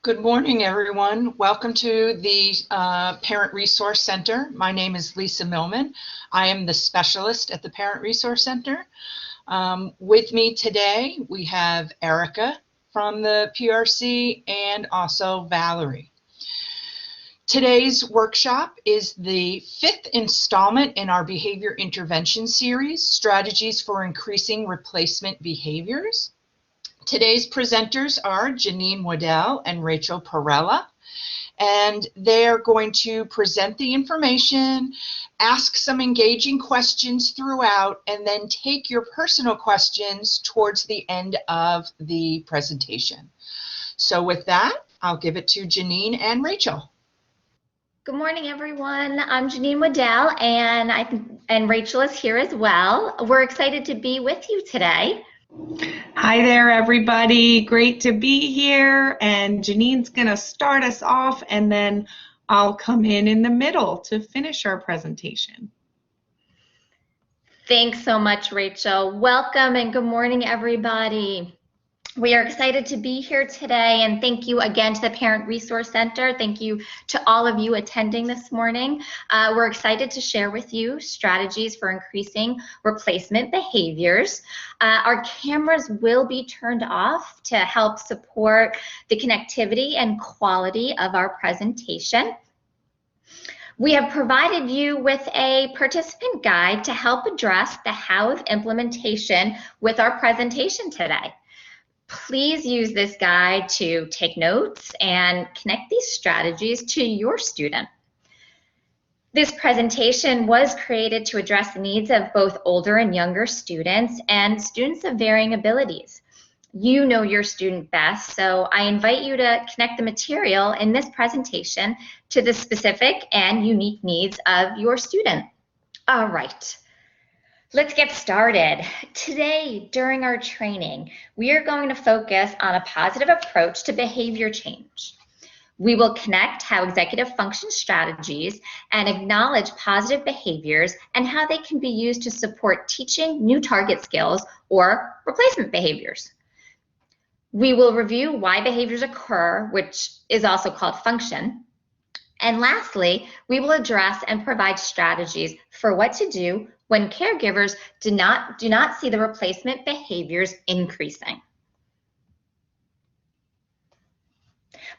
Good morning, everyone. Welcome to the Parent Resource Center. My name is Lisa Millman. I am the specialist at the Parent Resource Center. With me today, we have Erica from the PRC and also Valerie. Today's workshop is the 5th installment in our behavior intervention series, Strategies for Increasing Replacement Behaviors. Today's presenters are Janine Waddell and Rachel Perella, and they're going to present the information, ask some engaging questions throughout, and then take your personal questions towards the end of the presentation. So with that, I'll give it to Janine and Rachel. Good morning, everyone. I'm Janine Waddell, and Rachel is here as well. We're excited to be with you today. Hi there, everybody. Great to be here. And Janine's going to start us off, and then I'll come in the middle to finish our presentation. Thanks so much, Rachel. Welcome and good morning, everybody. We are excited to be here today, and thank you again to the Parent Resource Center. Thank you to all of you attending this morning. We're excited to share with you strategies for increasing replacement behaviors. Our cameras will be turned off to help support the connectivity and quality of our presentation. We have provided you with a participant guide to help address the how of implementation with our presentation today. Please use this guide to take notes and connect these strategies to your student. This presentation was created to address the needs of both older and younger students and students of varying abilities. You know your student best, so I invite you to connect the material in this presentation to the specific and unique needs of your student. All right. Let's get started. Today, during our training, we are going to focus on a positive approach to behavior change. We will connect how executive function strategies and acknowledge positive behaviors and how they can be used to support teaching new target skills or replacement behaviors. We will review why behaviors occur, which is also called function. And lastly, we will address and provide strategies for what to do when caregivers do not see the replacement behaviors increasing.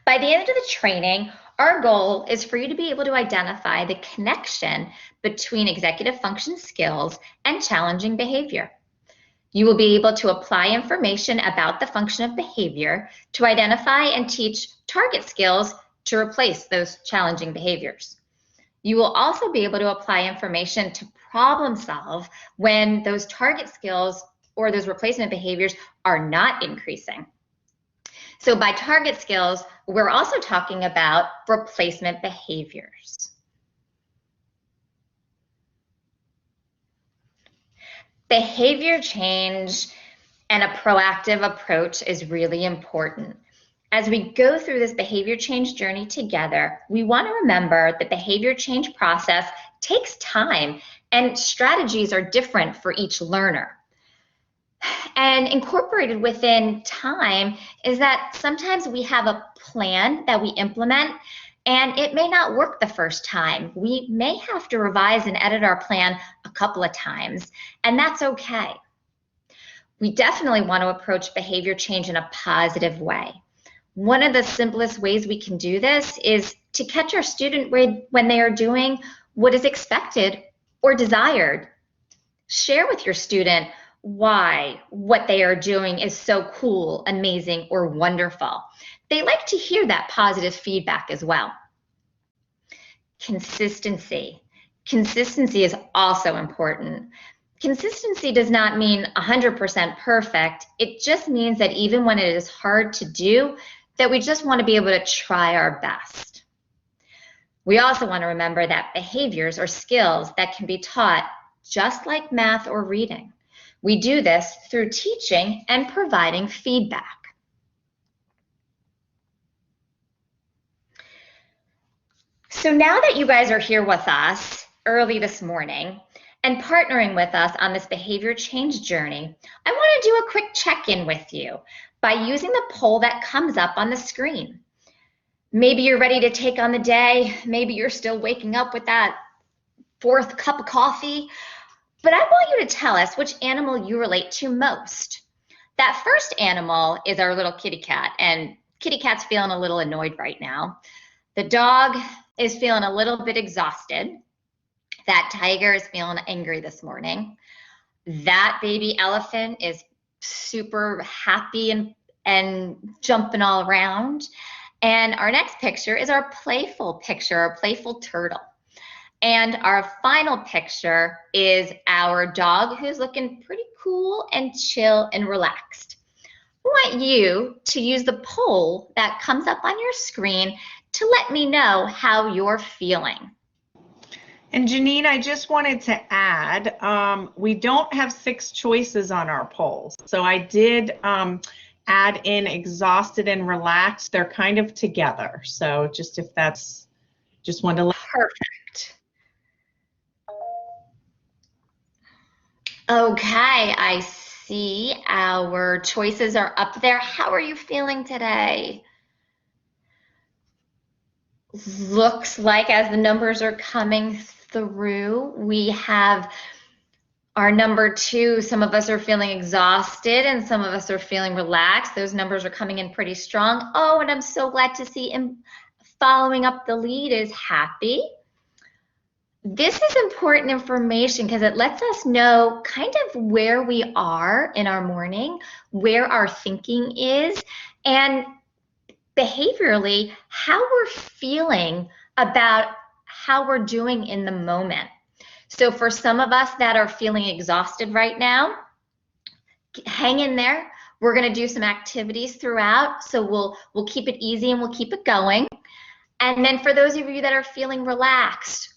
By the end of the training, our goal is for you to be able to identify the connection between executive function skills and challenging behavior. You will be able to apply information about the function of behavior to identify and teach target skills to replace those challenging behaviors. You will also be able to apply information to problem solve when those target skills or those replacement behaviors are not increasing. So by target skills, we're also talking about replacement behaviors. Behavior change and a proactive approach is really important. As we go through this behavior change journey together, we want to remember the behavior change process takes time and strategies are different for each learner. And incorporated within time is that sometimes we have a plan that we implement and it may not work the first time. We may have to revise and edit our plan a couple of times, and that's okay. We definitely want to approach behavior change in a positive way. One of the simplest ways we can do this is to catch our student when they are doing what is expected or desired. Share with your student why what they are doing is so cool, amazing, or wonderful. They like to hear that positive feedback as well. Consistency. Consistency is also important. Consistency does not mean 100% perfect. It just means that even when it is hard to do, that we just want to be able to try our best. We also want to remember that behaviors or skills that can be taught just like math or reading. We do this through teaching and providing feedback. So now that you guys are here with us early this morning and partnering with us on this behavior change journey, I want to do a quick check-in with you by using the poll that comes up on the screen. Maybe you're ready to take on the day. Maybe you're still waking up with that fourth cup of coffee. But I want you to tell us which animal you relate to most. That first animal is our little kitty cat, and kitty cat's feeling a little annoyed right now. The dog is feeling a little bit exhausted. That tiger is feeling angry this morning. That baby elephant is super happy and jumping all around. And our next picture is our playful picture, our playful turtle. And our final picture is our dog who's looking pretty cool and chill and relaxed. I want you to use the poll that comes up on your screen to let me know how you're feeling. And Janine, I just wanted to add, we don't have 6 choices on our polls. So I did add in exhausted and relaxed. They're kind of together. So just if that's, just wanted to let. Perfect. Okay, I see our choices are up there. How are you feeling today? Looks like as the numbers are coming through, we have our number 2. Some of us are feeling exhausted and some of us are feeling relaxed. Those numbers are coming in pretty strong. Oh, and I'm so glad to see him following up the lead is happy. This is important information because it lets us know kind of where we are in our morning, where our thinking is, and behaviorally how we're feeling about how we're doing in the moment. So for some of us that are feeling exhausted right now, hang in there. We're going to do some activities throughout, so we'll keep it easy and we'll keep it going. And then for those of you that are feeling relaxed,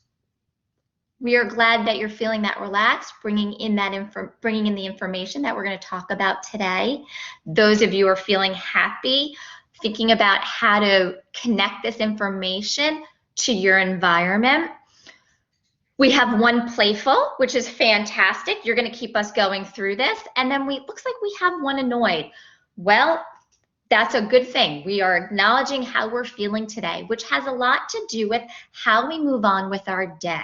we are glad that you're feeling that relaxed, bringing in the information that we're going to talk about today. Those of you who are feeling happy, thinking about how to connect this information to your environment. We have one playful, which is fantastic. You're going to keep us going through this. And then looks like we have one annoyed. Well, that's a good thing. We are acknowledging how we're feeling today, which has a lot to do with how we move on with our day.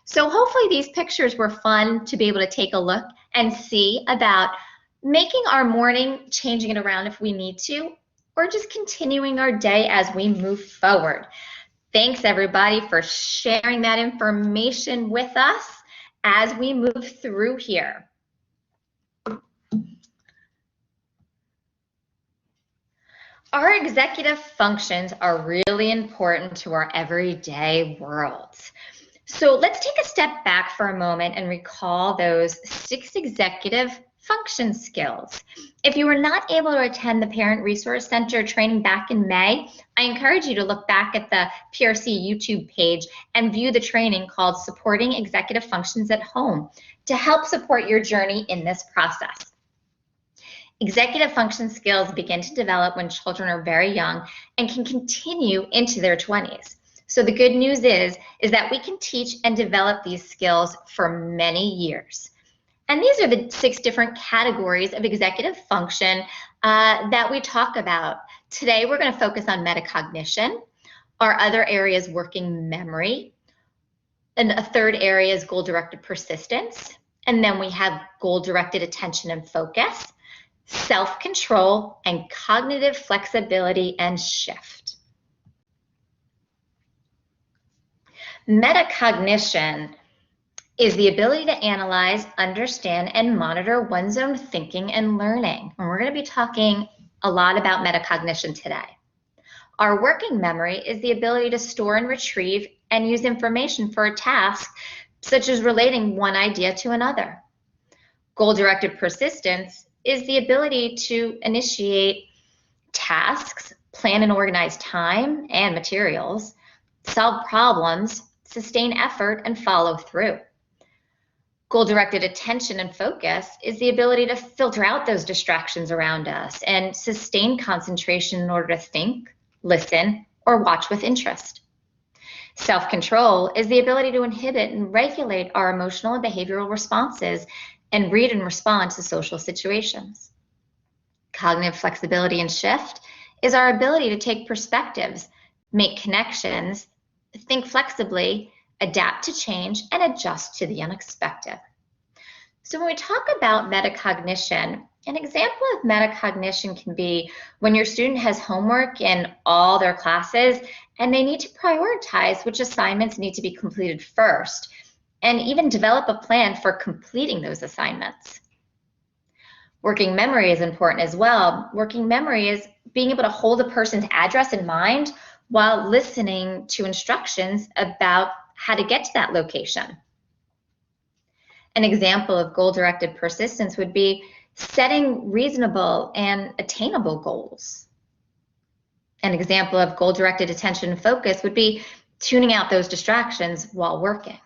So hopefully these pictures were fun to be able to take a look and see about making our morning, changing it around if we need to, or just continuing our day as we move forward. Thanks everybody for sharing that information with us as we move through here. Our executive functions are really important to our everyday worlds. So let's take a step back for a moment and recall those 6 executive function skills. If you were not able to attend the Parent Resource Center training back in May, I encourage you to look back at the PRC YouTube page and view the training called Supporting Executive Functions at Home to help support your journey in this process. Executive function skills begin to develop when children are very young and can continue into their 20s. So the good news is that we can teach and develop these skills for many years. And these are the 6 different categories of executive function that we talk about. Today, we're going to focus on metacognition. Our other area is working memory. And a third area is goal-directed persistence. And then we have goal-directed attention and focus, self-control, and cognitive flexibility and shift. Metacognition is the ability to analyze, understand, and monitor one's own thinking and learning. And we're going to be talking a lot about metacognition today. Our working memory is the ability to store and retrieve and use information for a task, such as relating one idea to another. Goal-directed persistence is the ability to initiate tasks, plan and organize time and materials, solve problems, sustain effort, and follow through. Goal-directed attention and focus is the ability to filter out those distractions around us and sustain concentration in order to think, listen, or watch with interest. Self-control is the ability to inhibit and regulate our emotional and behavioral responses and read and respond to social situations. Cognitive flexibility and shift is our ability to take perspectives, make connections, think flexibly, adapt to change, and adjust to the unexpected. So when we talk about metacognition, an example of metacognition can be when your student has homework in all their classes and they need to prioritize which assignments need to be completed first, and even develop a plan for completing those assignments. Working memory is important as well. Working memory is being able to hold a person's address in mind while listening to instructions about how to get to that location. An example of goal-directed persistence would be setting reasonable and attainable goals. An example of goal-directed attention and focus would be tuning out those distractions while working.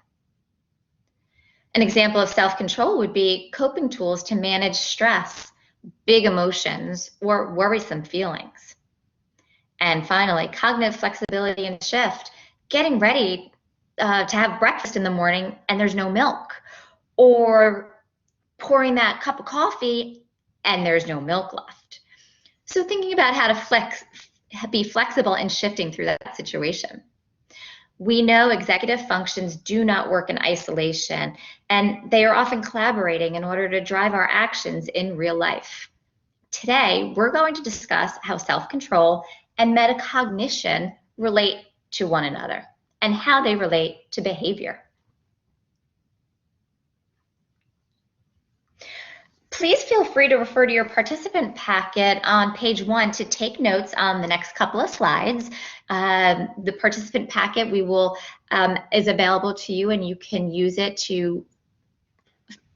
An example of self-control would be coping tools to manage stress, big emotions, or worrisome feelings. And finally, cognitive flexibility and shift, getting ready to have breakfast in the morning and there's no milk, or pouring that cup of coffee and there's no milk left. So thinking about how to be flexible and shifting through that situation. We know executive functions do not work in isolation, and they are often collaborating in order to drive our actions in real life. Today, we're going to discuss how self-control and metacognition relate to one another and how they relate to behavior. Please feel free to refer to your participant packet on page 1 to take notes on the next couple of slides. The participant packet is available to you, and you can use it to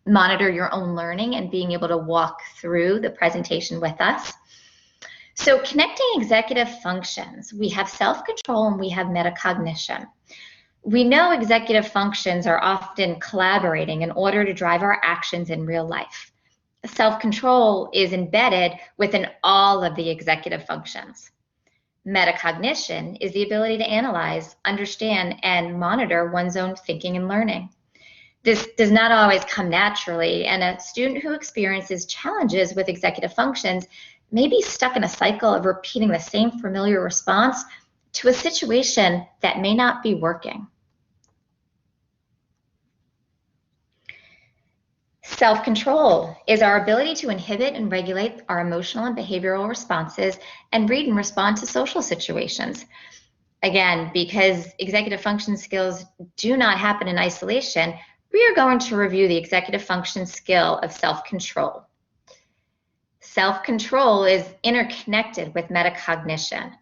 monitor your own learning and being able to walk through the presentation with us. So connecting executive functions, we have self-control and we have metacognition. We know executive functions are often collaborating in order to drive our actions in real life. Self-control is embedded within all of the executive functions. Metacognition is the ability to analyze, understand, and monitor one's own thinking and learning. This does not always come naturally, and a student who experiences challenges with executive functions may be stuck in a cycle of repeating the same familiar response to a situation that may not be working. Self-control is our ability to inhibit and regulate our emotional and behavioral responses and read and respond to social situations. Again, because executive function skills do not happen in isolation, we are going to review the executive function skill of self-control. Self-control is interconnected with metacognition.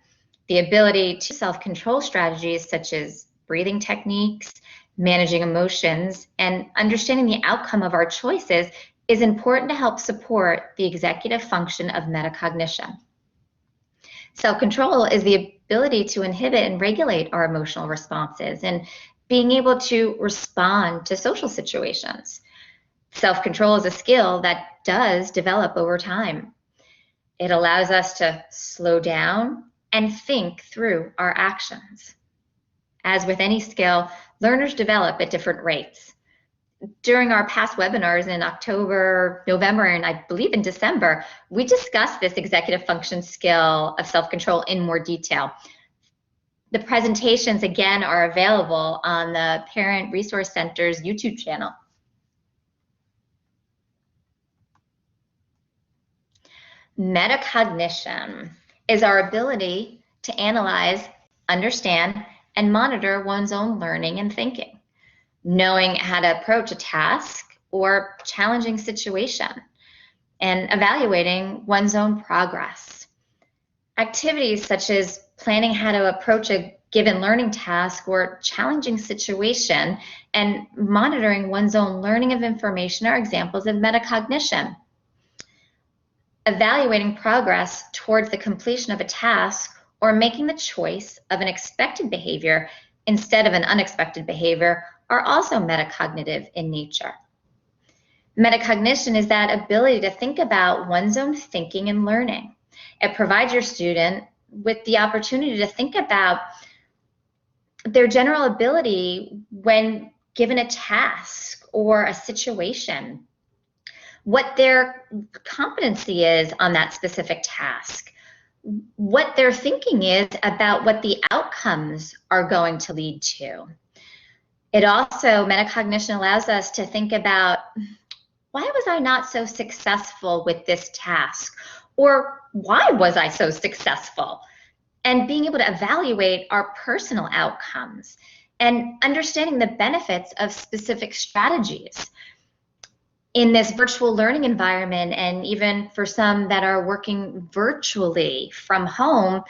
The ability to self-control strategies such as breathing techniques, managing emotions, and understanding the outcome of our choices is important to help support the executive function of metacognition. Self-control is the ability to inhibit and regulate our emotional responses and being able to respond to social situations. Self-control is a skill that does develop over time. It allows us to slow down and think through our actions. As with any skill, learners develop at different rates. During our past webinars in October, November, and I believe in December, we discussed this executive function skill of self-control in more detail. The presentations, again, are available on the Parent Resource Center's YouTube channel. Metacognition is our ability to analyze, understand, and monitor one's own learning and thinking, knowing how to approach a task or challenging situation, and evaluating one's own progress. Activities such as planning how to approach a given learning task or challenging situation and monitoring one's own learning of information are examples of metacognition. Evaluating progress towards the completion of a task or making the choice of an expected behavior instead of an unexpected behavior are also metacognitive in nature. Metacognition is that ability to think about one's own thinking and learning. It provides your student with the opportunity to think about their general ability when given a task or a situation, what their competency is on that specific task, what their thinking is about what the outcomes are going to lead to. It also, metacognition allows us to think about, why was I not so successful with this task? Or why was I so successful? And being able to evaluate our personal outcomes and understanding the benefits of specific strategies. In this virtual learning environment, and even for some that are working virtually from home,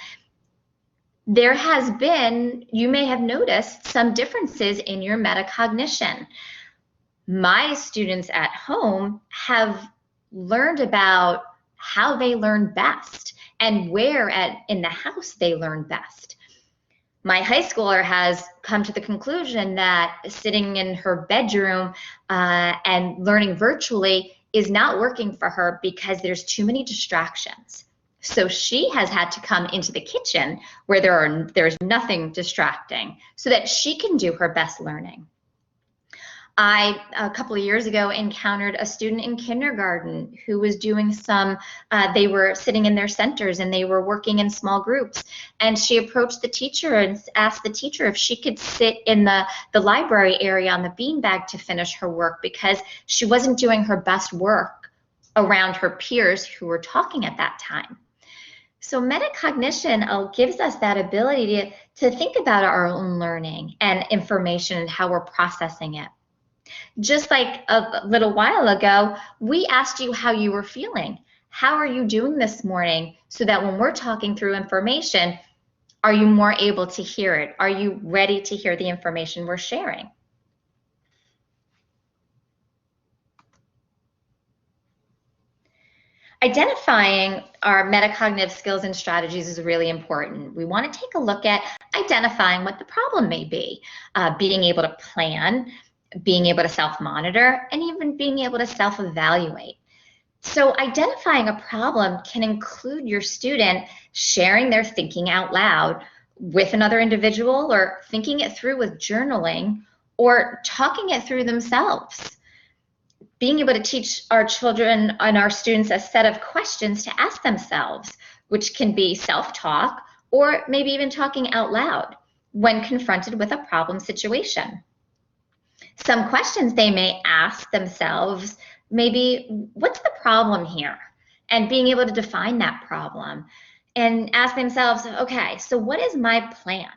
there has been, you may have noticed, some differences in your metacognition. My students at home have learned about how they learn best and where in the house they learn best. My high schooler has come to the conclusion that sitting in her bedroom and learning virtually is not working for her because there's too many distractions. So she has had to come into the kitchen where there's nothing distracting so that she can do her best learning. I, a couple of years ago, encountered a student in kindergarten who was doing they were sitting in their centers and they were working in small groups. And she approached the teacher and asked the teacher if she could sit in the library area on the beanbag to finish her work because she wasn't doing her best work around her peers who were talking at that time. So metacognition gives us that ability to think about our own learning and information and how we're processing it. Just like a little while ago, we asked you how you were feeling. How are you doing this morning? So that when we're talking through information, are you more able to hear it? Are you ready to hear the information we're sharing? Identifying our metacognitive skills and strategies is really important. We want to take a look at identifying what the problem may be, being able to plan, being able to self-monitor, and even being able to self-evaluate. So identifying a problem can include your student sharing their thinking out loud with another individual, or thinking it through with journaling, or talking it through themselves. Being able to teach our children and our students a set of questions to ask themselves, which can be self-talk or maybe even talking out loud when confronted with a problem situation. Some questions they may ask themselves, maybe, what's the problem here? And being able to define that problem and ask themselves, okay, so what is my plan?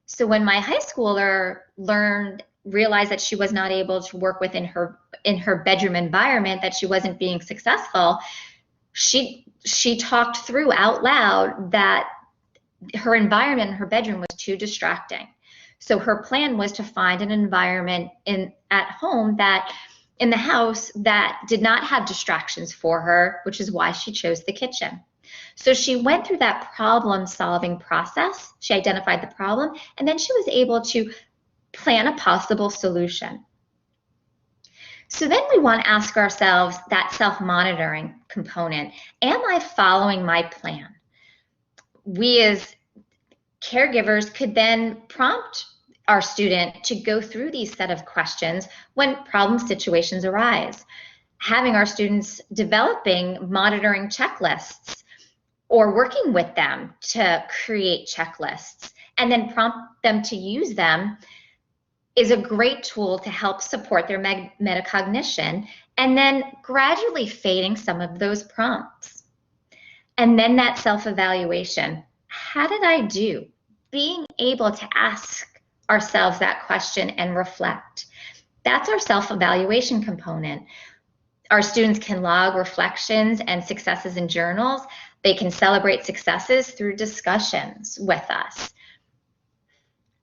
So when my high schooler realized that she was not able to work within her bedroom environment, that she wasn't being successful, she talked through out loud that her environment in her bedroom was too distracting. So her plan was to find an environment at home, in the house, that did not have distractions for her, which is why she chose the kitchen. So she went through that problem-solving process. She identified the problem, and then she was able to plan a possible solution. So then we want to ask ourselves that self-monitoring component. Am I following my plan? We as caregivers could then prompt our student to go through these set of questions when problem situations arise. Having our students developing monitoring checklists or working with them to create checklists and then prompt them to use them is a great tool to help support their metacognition, and then gradually fading some of those prompts. And then that self-evaluation. How did I do? Being able to ask ourselves that question and reflect. That's our self-evaluation component. Our students can log reflections and successes in journals. They can celebrate successes through discussions with us.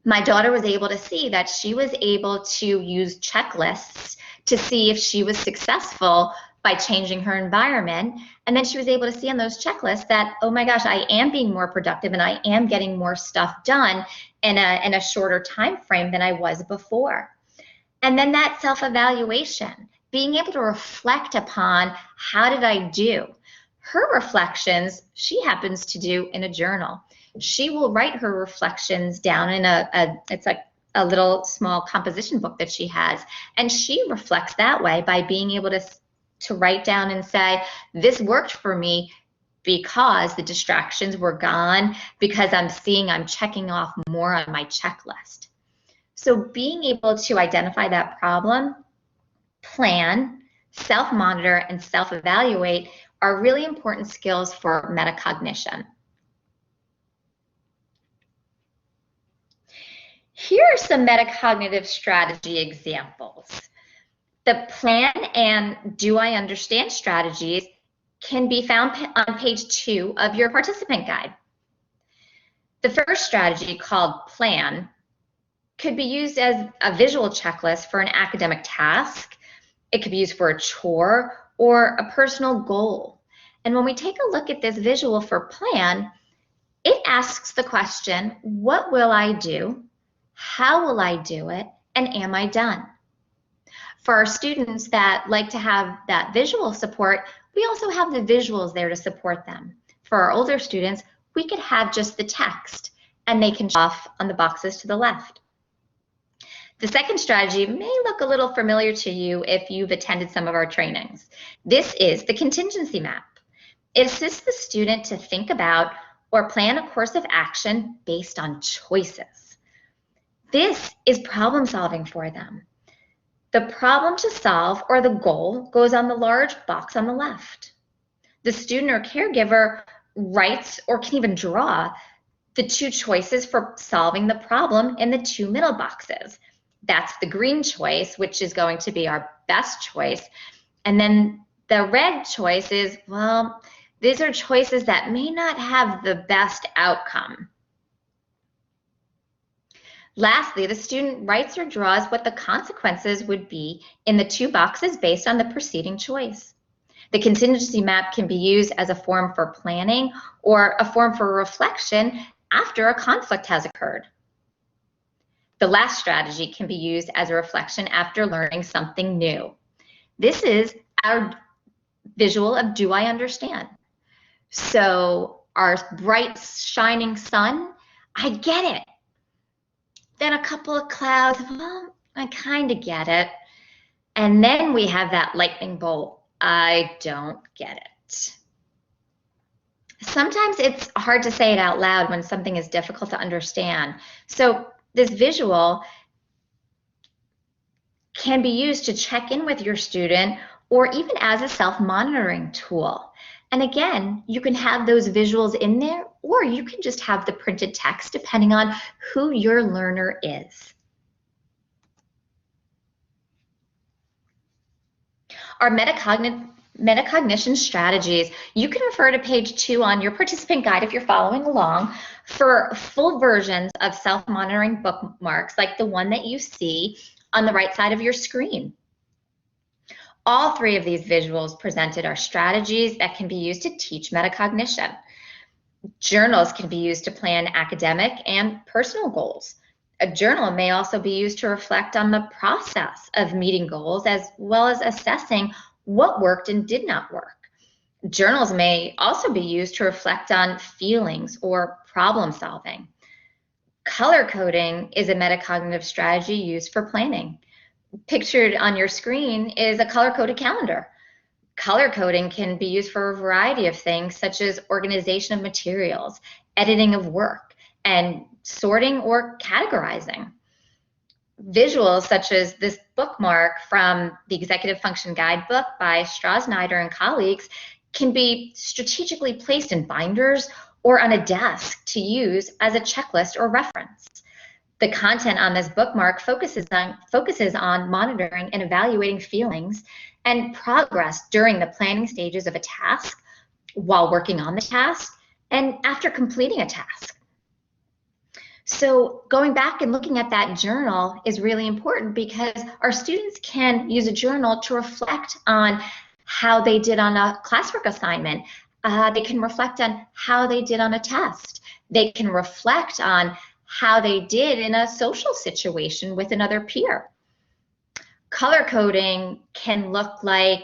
My daughter was able to see that she was able to use checklists to see if she was successful by changing her environment. And then she was able to see on those checklists that, oh my gosh, I am being more productive and I am getting more stuff done in a shorter time frame than I was before. And then that self-evaluation, being able to reflect upon, how did I do? Her reflections, she happens to do in a journal. She will write her reflections down in it's like a little small composition book that she has. And she reflects that way by being able to write down and say, this worked for me because the distractions were gone, because I'm checking off more on my checklist. So being able to identify that problem, plan, self-monitor, and self-evaluate are really important skills for metacognition. Here are some metacognitive strategy examples. The plan and do I understand strategies can be found on page 2 of your participant guide. The first strategy, called plan, could be used as a visual checklist for an academic task. It could be used for a chore or a personal goal. And when we take a look at this visual for plan, it asks the question, what will I do? How will I do it? And am I done? For our students that like to have that visual support, we also have the visuals there to support them. For our older students, we could have just the text and they can check off on the boxes to the left. The second strategy may look a little familiar to you if you've attended some of our trainings. This is the contingency map. It assists the student to think about or plan a course of action based on choices. This is problem solving for them. The problem to solve or the goal goes on the large box on the left. The student or caregiver writes or can even draw the 2 choices for solving the problem in the 2 middle boxes. That's the green choice, which is going to be our best choice. And then the red choice is, well, these are choices that may not have the best outcome. Lastly, the student writes or draws what the consequences would be in the 2 boxes based on the preceding choice. The contingency map can be used as a form for planning or a form for reflection after a conflict has occurred. The last strategy can be used as a reflection after learning something new. This is our visual of do I understand? So our bright shining sun, I get it. Then a couple of clouds, well, I kind of get it. And then we have that lightning bolt, I don't get it. Sometimes it's hard to say it out loud when something is difficult to understand. So this visual can be used to check in with your student or even as a self-monitoring tool. And again, you can have those visuals in there, or you can just have the printed text depending on who your learner is. Our metacognition strategies, you can refer to page 2 on your participant guide if you're following along for full versions of self-monitoring bookmarks like the one that you see on the right side of your screen. All 3 of these visuals presented are strategies that can be used to teach metacognition. Journals can be used to plan academic and personal goals. A journal may also be used to reflect on the process of meeting goals as well as assessing what worked and did not work. Journals may also be used to reflect on feelings or problem solving. Color coding is a metacognitive strategy used for planning. Pictured on your screen is a color-coded calendar. Color coding can be used for a variety of things such as organization of materials, editing of work, and sorting or categorizing. Visuals such as this bookmark from the Executive Function Guidebook by Strauss-Snyder and colleagues can be strategically placed in binders or on a desk to use as a checklist or reference. The content on this bookmark focuses on monitoring and evaluating feelings and progress during the planning stages of a task, while working on the task, and after completing a task. So going back and looking at that journal is really important because our students can use a journal to reflect on how they did on a classwork assignment. They can reflect on how they did on a test. They can reflect on how they did in a social situation with another peer. Color coding can look like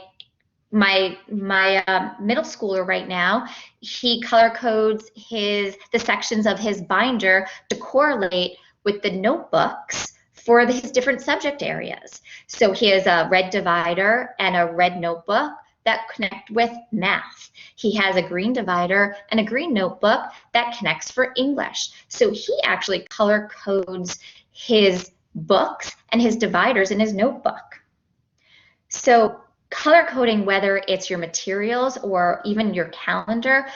my middle schooler right now. He color codes the sections of his binder to correlate with the notebooks for his different subject areas. So he has a red divider and a red notebook that connect with math. He has a green divider and a green notebook that connects for English. So he actually color codes his books and his dividers in his notebook. So color coding, whether it's your materials or even your calendar,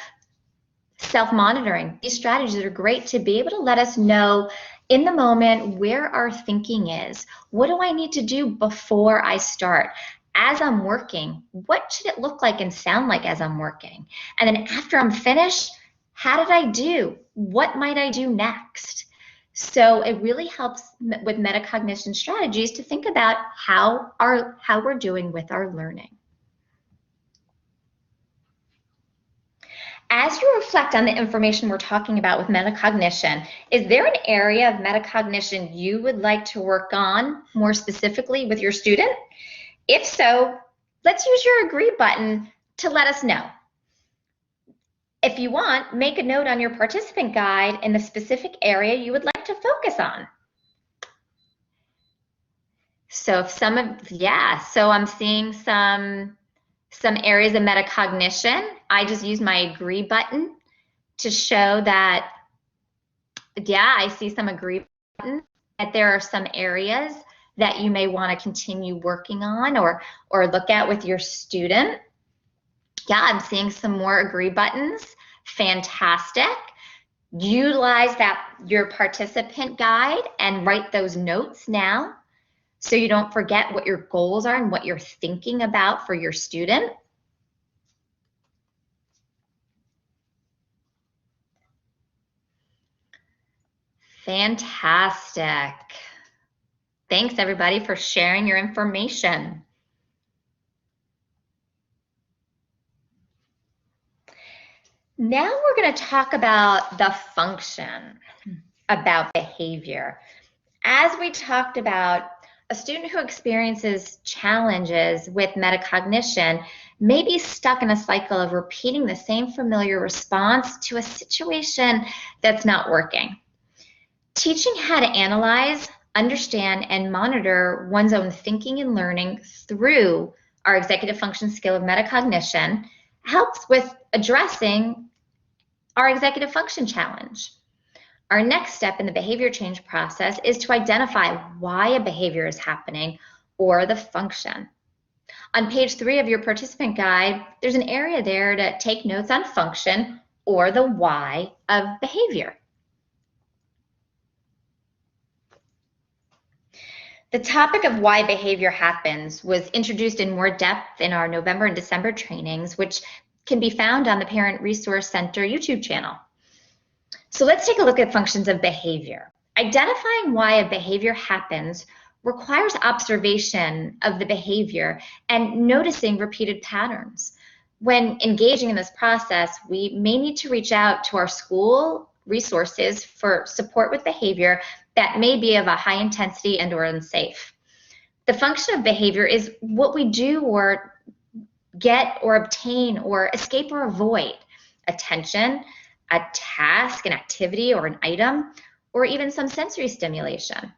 self-monitoring, these strategies are great to be able to let us know in the moment where our thinking is. What do I need to do before I start? As I'm working, what should it look like and sound like as I'm working? And then after I'm finished, how did I do? What might I do next? So it really helps with metacognition strategies to think about how we're doing with our learning. As you reflect on the information we're talking about with metacognition, is there an area of metacognition you would like to work on more specifically with your student? If so, let's use your agree button to let us know. If you want, make a note on your participant guide in the specific area you would like to focus on. So if so I'm seeing some areas of metacognition. I just use my agree button to show that, I see some agree button, that there are some areas that you may want to continue working on or look at with your student. Yeah, I'm seeing some more agree buttons. Fantastic. Utilize your participant guide and write those notes now so you don't forget what your goals are and what you're thinking about for your student. Fantastic. Thanks everybody for sharing your information. Now we're going to talk about the function, about behavior. As we talked about, a student who experiences challenges with metacognition may be stuck in a cycle of repeating the same familiar response to a situation that's not working. Teaching how to analyze, understand, and monitor one's own thinking and learning through our executive function skill of metacognition helps with addressing our executive function challenge. Our next step in the behavior change process is to identify why a behavior is happening or the function. On page 3 of your participant guide, there's an area there to take notes on function or the why of behavior. The topic of why behavior happens was introduced in more depth in our November and December trainings, which can be found on the Parent Resource Center YouTube channel. So let's take a look at functions of behavior. Identifying why a behavior happens requires observation of the behavior and noticing repeated patterns. When engaging in this process, we may need to reach out to our school resources for support with behavior that may be of a high intensity and or unsafe. The function of behavior is what we do or get or obtain or escape or avoid. Attention, a task, an activity, or an item, or even some sensory stimulation.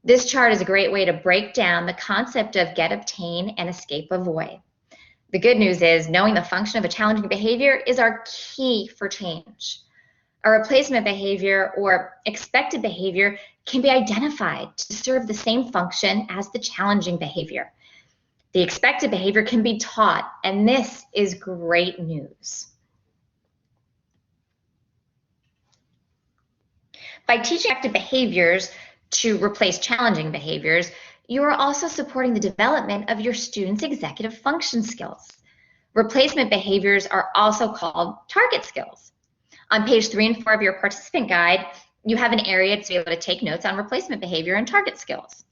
This chart is a great way to break down the concept of get, obtain, and escape, avoid. The good news is knowing the function of a challenging behavior is our key for change. A replacement behavior or expected behavior can be identified to serve the same function as the challenging behavior. The expected behavior can be taught, and this is great news. By teaching active behaviors to replace challenging behaviors, you are also supporting the development of your students' executive function skills. Replacement behaviors are also called target skills. On page 3 and 4 of your participant guide, you have an area to be able to take notes on replacement behavior and target skills.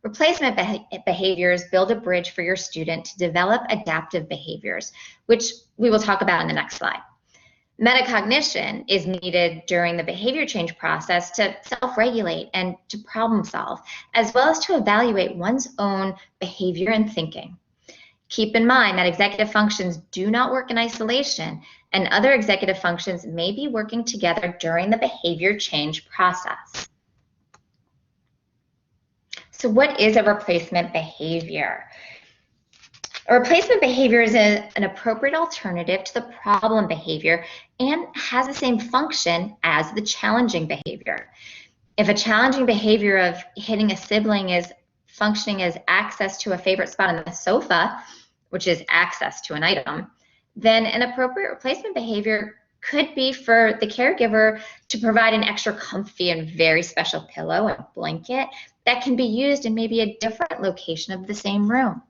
Replacement behaviors build a bridge for your student to develop adaptive behaviors, which we will talk about in the next slide. Metacognition is needed during the behavior change process to self-regulate and to problem solve, as well as to evaluate one's own behavior and thinking. Keep in mind that executive functions do not work in isolation, and other executive functions may be working together during the behavior change process. So what is a replacement behavior? A replacement behavior is an appropriate alternative to the problem behavior and has the same function as the challenging behavior. If a challenging behavior of hitting a sibling is functioning as access to a favorite spot on the sofa, which is access to an item, then an appropriate replacement behavior could be for the caregiver to provide an extra comfy and very special pillow and blanket that can be used in maybe a different location of the same room.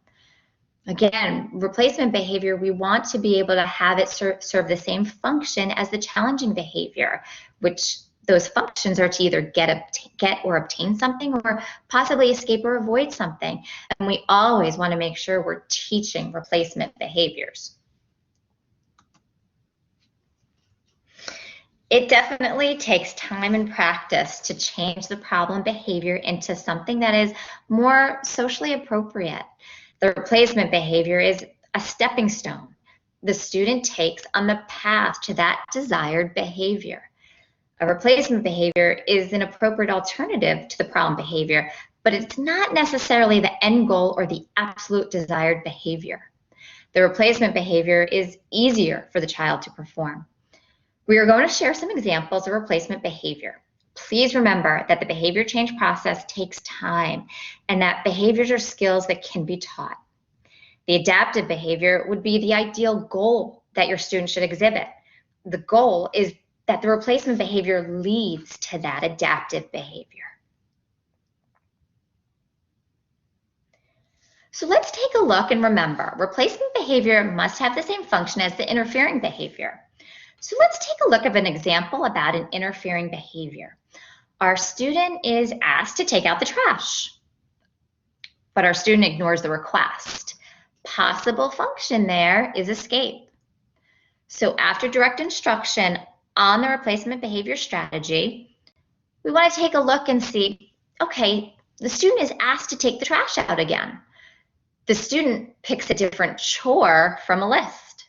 Again, replacement behavior, we want to be able to have it serve the same function as the challenging behavior, which those functions are to either get or obtain something, or possibly escape or avoid something. And we always want to make sure we're teaching replacement behaviors. It definitely takes time and practice to change the problem behavior into something that is more socially appropriate. The replacement behavior is a stepping stone the student takes on the path to that desired behavior. A replacement behavior is an appropriate alternative to the problem behavior, but it's not necessarily the end goal or the absolute desired behavior. The replacement behavior is easier for the child to perform. We are going to share some examples of replacement behavior. Please remember that the behavior change process takes time and that behaviors are skills that can be taught. The adaptive behavior would be the ideal goal that your student should exhibit. The goal is that the replacement behavior leads to that adaptive behavior. So let's take a look and remember, replacement behavior must have the same function as the interfering behavior. So let's take a look at an example about an interfering behavior. Our student is asked to take out the trash, but our student ignores the request. Possible function there is escape. So after direct instruction on the replacement behavior strategy, we want to take a look and see, okay, the student is asked to take the trash out again. The student picks a different chore from a list.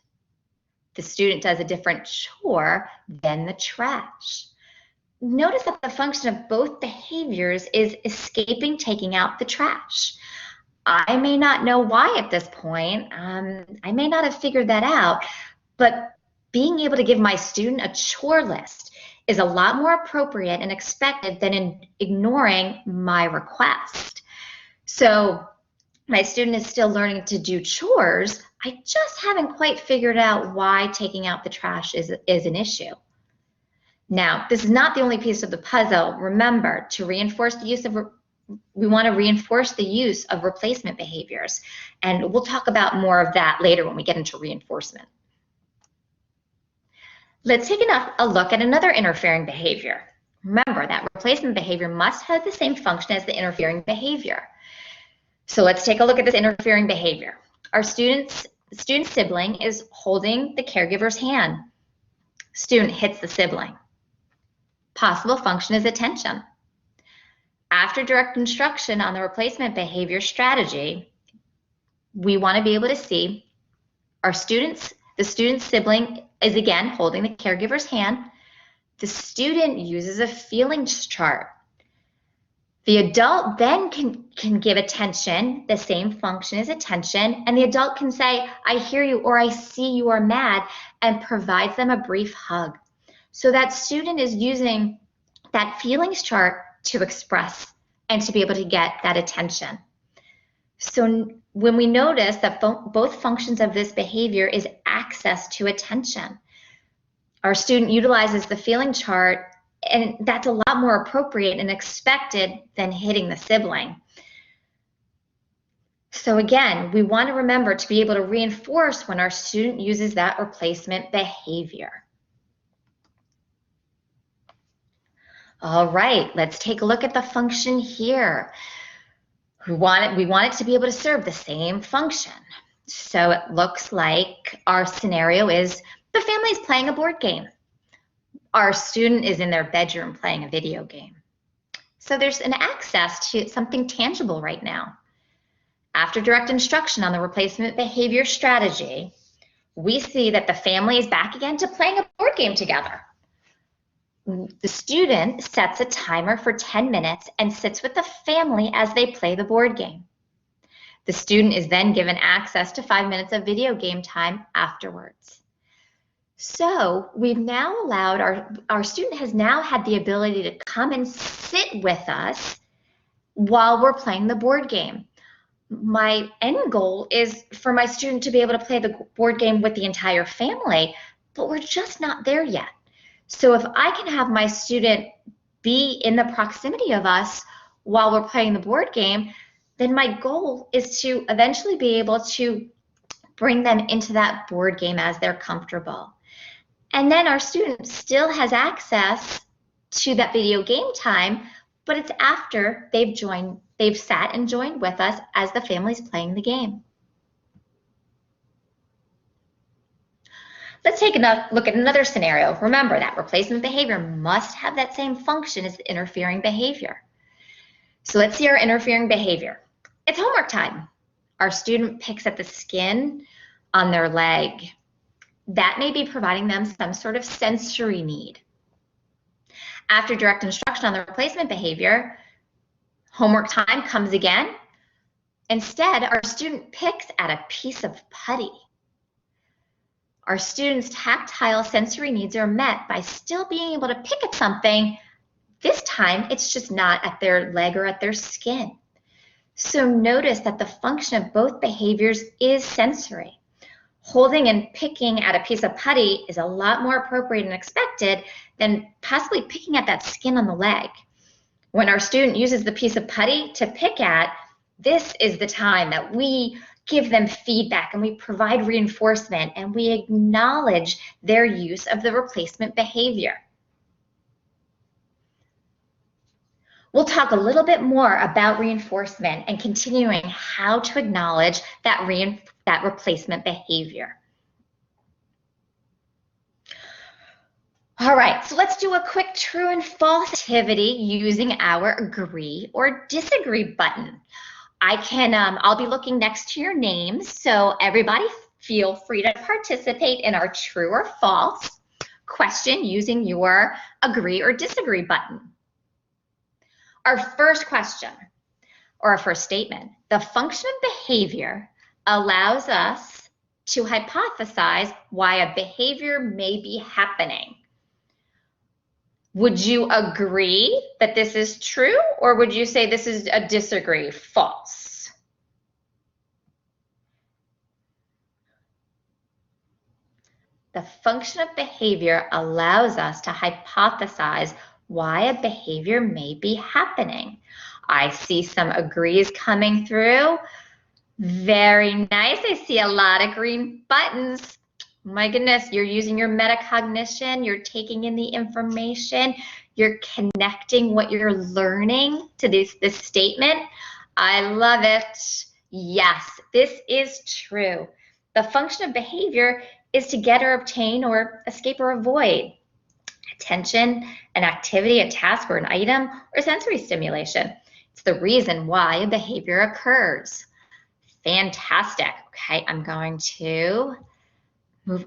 The student does a different chore than the trash. Notice that the function of both behaviors is escaping taking out the trash. I may not know why at this point. I may not have figured that out, but being able to give my student a chore list is a lot more appropriate and expected than in ignoring my request. So my student is still learning to do chores. I just haven't quite figured out why taking out the trash is an issue. Now, this is not the only piece of the puzzle. Remember, to reinforce the use of, we want to reinforce the use of replacement behaviors. And we'll talk about more of that later when we get into reinforcement. Let's take a look at another interfering behavior. Remember that replacement behavior must have the same function as the interfering behavior. So let's take a look at this interfering behavior. Our student's sibling is holding the caregiver's hand. Student hits the sibling. Possible function is attention. After direct instruction on the replacement behavior strategy, we want to be able to see the student's sibling is again holding the caregiver's hand. The student uses a feelings chart. The adult then can give attention, the same function as attention, and the adult can say, I hear you or I see you are mad, and provides them a brief hug. So that student is using that feelings chart to express and to be able to get that attention. So when we notice that both functions of this behavior is access to attention, our student utilizes the feeling chart, and that's a lot more appropriate and expected than hitting the sibling. So again, we want to remember to be able to reinforce when our student uses that replacement behavior. All right, let's take a look at the function here. We want it to be able to serve the same function. So it looks like our scenario is the family is playing a board game. Our student is in their bedroom playing a video game. So there's an access to something tangible right now. After direct instruction on the replacement behavior strategy, we see that the family is back again to playing a board game together. The student sets a timer for 10 minutes and sits with the family as they play the board game. The student is then given access to 5 minutes of video game time afterwards. So we've now allowed our student has now had the ability to come and sit with us while we're playing the board game. My end goal is for my student to be able to play the board game with the entire family, but we're just not there yet. So if I can have my student be in the proximity of us while we're playing the board game, then my goal is to eventually be able to bring them into that board game as they're comfortable. And then our student still has access to that video game time, but it's after they've sat and joined with us as the family's playing the game. Let's take a look at another scenario. Remember that replacement behavior must have that same function as the interfering behavior. So let's see our interfering behavior. It's homework time. Our student picks at the skin on their leg. That may be providing them some sort of sensory need. After direct instruction on the replacement behavior, homework time comes again. Instead, our student picks at a piece of putty. Our students' tactile sensory needs are met by still being able to pick at something. This time, it's just not at their leg or at their skin. So notice that the function of both behaviors is sensory. Holding and picking at a piece of putty is a lot more appropriate and expected than possibly picking at that skin on the leg. When our student uses the piece of putty to pick at, this is the time that we give them feedback and we provide reinforcement and we acknowledge their use of the replacement behavior. We'll talk a little bit more about reinforcement and continuing how to acknowledge that replacement behavior. All right, so let's do a quick true and false activity using our agree or disagree button. I'll be looking next to your names, so everybody feel free to participate in our true or false question using your agree or disagree button. Our first question, or our first statement, the function of behavior allows us to hypothesize why a behavior may be happening. Would you agree that this is true, or would you say this is a disagree, false? The function of behavior allows us to hypothesize why a behavior may be happening. I see some agrees coming through. Very nice. I see a lot of green buttons. My goodness, you're using your metacognition, you're taking in the information, you're connecting what you're learning to this statement. I love it. Yes, this is true. The function of behavior is to get or obtain or escape or avoid attention, an activity, a task, or an item, or sensory stimulation. It's the reason why a behavior occurs. Fantastic. Okay, I'm going to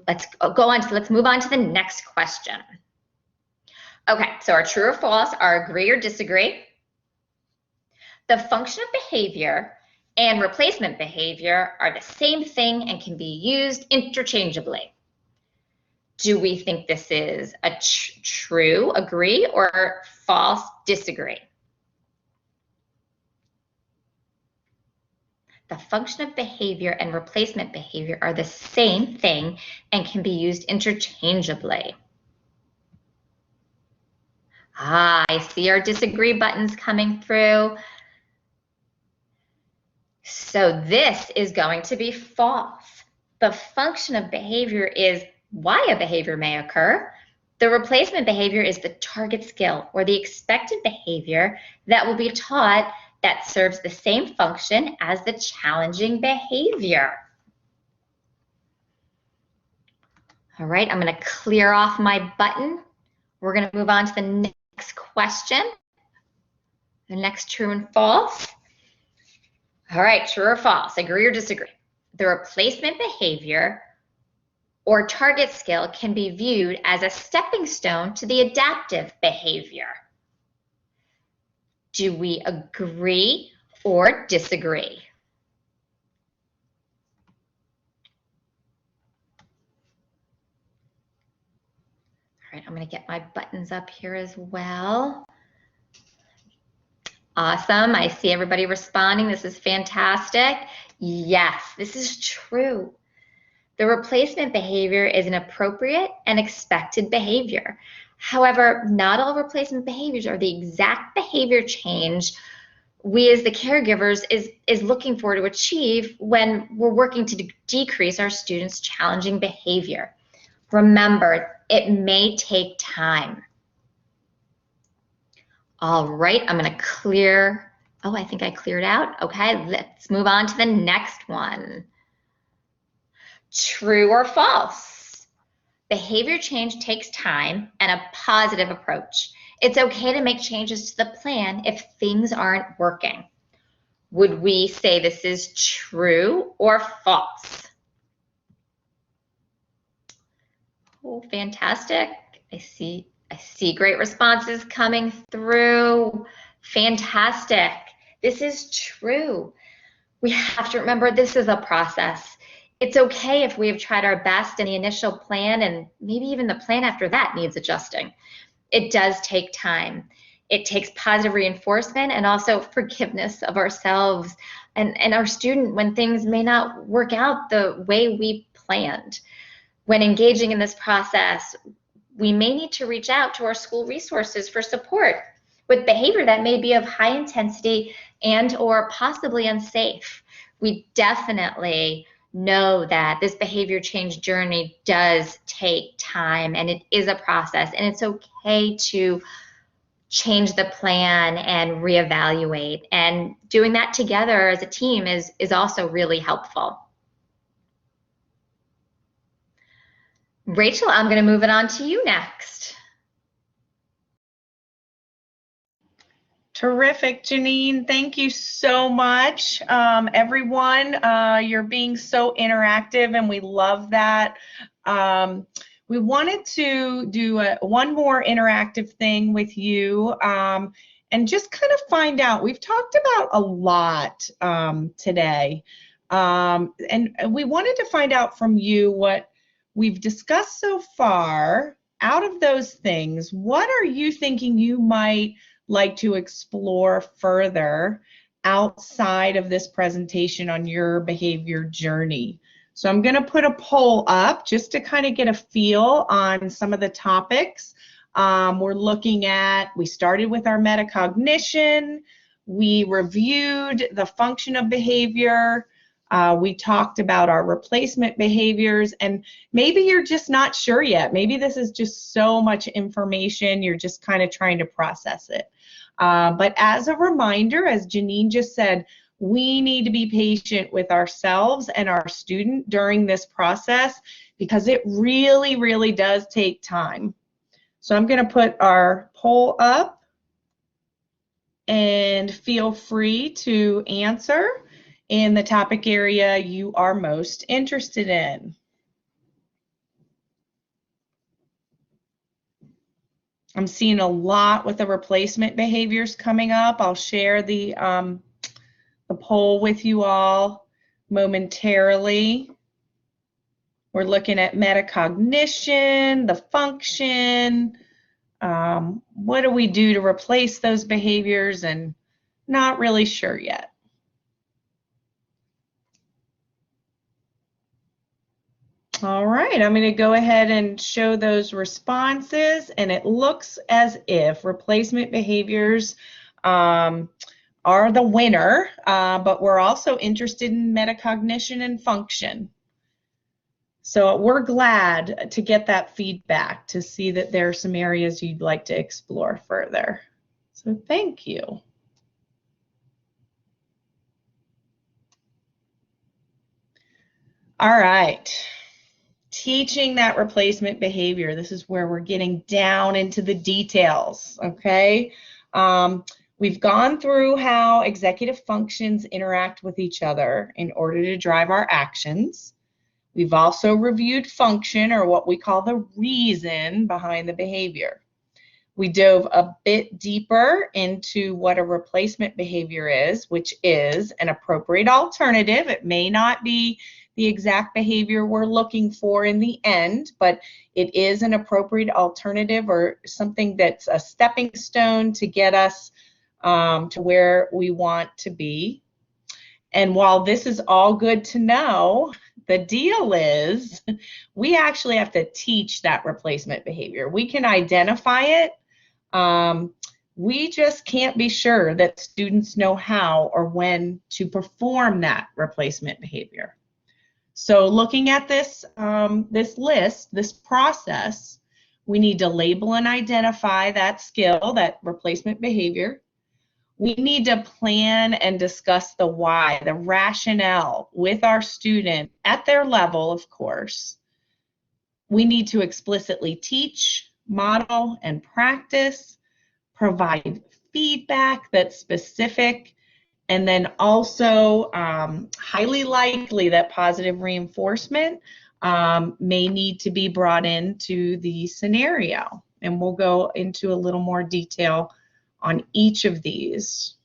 let's move on to the next question. Okay, so our true or false, our agree or disagree. The function of behavior and replacement behavior are the same thing and can be used interchangeably. Do we think this is a true agree or false disagree? The function of behavior and replacement behavior are the same thing and can be used interchangeably. I see our disagree buttons coming through. So this is going to be false. The function of behavior is why a behavior may occur. The replacement behavior is the target skill or the expected behavior that will be taught that serves the same function as the challenging behavior. All right, I'm going to clear off my button. We're going to move on to the next question. The next true and false. All right, true or false, agree or disagree. The replacement behavior or target skill can be viewed as a stepping stone to the adaptive behavior. Do we agree or disagree? right, I'm going to get my buttons up here as well. Awesome. I see everybody responding. This is fantastic. Yes, this is true. The replacement behavior is an appropriate and expected behavior. However, not all replacement behaviors are the exact behavior change we as the caregivers is looking for to achieve when we're working to decrease our students' challenging behavior. Remember, it may take time. All right, I'm going to clear. Oh, I think I cleared out. Okay, let's move on to the next one. True or false? Behavior change takes time and a positive approach. It's okay to make changes to the plan if things aren't working. Would we say this is true or false? Oh, fantastic. I see great responses coming through. Fantastic. This is true. We have to remember this is a process. It's okay if we have tried our best in the initial plan and maybe even the plan after that needs adjusting. It does take time. It takes positive reinforcement and also forgiveness of ourselves and our student when things may not work out the way we planned. When engaging in this process, we may need to reach out to our school resources for support with behavior that may be of high intensity and or possibly unsafe. We definitely know that this behavior change journey does take time and it is a process, and it's okay to change the plan and reevaluate, and doing that together as a team is also really helpful. Rachel, I'm going to move it on to you next. Terrific, Janine. Thank you so much. Everyone, you're being so interactive and we love that. We wanted to do one more interactive thing with you and just kind of find out. We've talked about a lot today, and we wanted to find out from you what we've discussed so far. Out of those things, what are you thinking you might like to explore further outside of this presentation on your behavior journey? So I'm going to put a poll up just to kind of get a feel on some of the topics. We're looking at, we started with our metacognition, we reviewed the function of behavior, we talked about our replacement behaviors, and maybe you're just not sure yet. Maybe this is just so much information, you're just kind of trying to process it. But as a reminder, as Janine just said, we need to be patient with ourselves and our student during this process because it really, really does take time. So I'm going to put our poll up and feel free to answer in the topic area you are most interested in. I'm seeing a lot with the replacement behaviors coming up. I'll share the poll with you all momentarily. We're looking at metacognition, the function, what do we do to replace those behaviors, and not really sure yet. All right, I'm going to go ahead and show those responses, and it looks as if replacement behaviors are the winner, but we're also interested in metacognition and function. So we're glad to get that feedback to see that there are some areas you'd like to explore further. So thank you. All right. Teaching that replacement behavior. This is where we're getting down into the details, okay? We've gone through how executive functions interact with each other in order to drive our actions. We've also reviewed function, or what we call the reason behind the behavior. We dove a bit deeper into what a replacement behavior is, which is an appropriate alternative. It may not be the exact behavior we're looking for in the end, but it is an appropriate alternative or something that's a stepping stone to get us to where we want to be. And while this is all good to know, the deal is we actually have to teach that replacement behavior. We can identify it. We just can't be sure that students know how or when to perform that replacement behavior. So looking at this, this list, this process, we need to label and identify that skill, that replacement behavior. We need to plan and discuss the why, the rationale with our student at their level, of course. We need to explicitly teach, model, and practice, provide feedback that's specific, and then also highly likely that positive reinforcement may need to be brought into the scenario. And we'll go into a little more detail on each of these.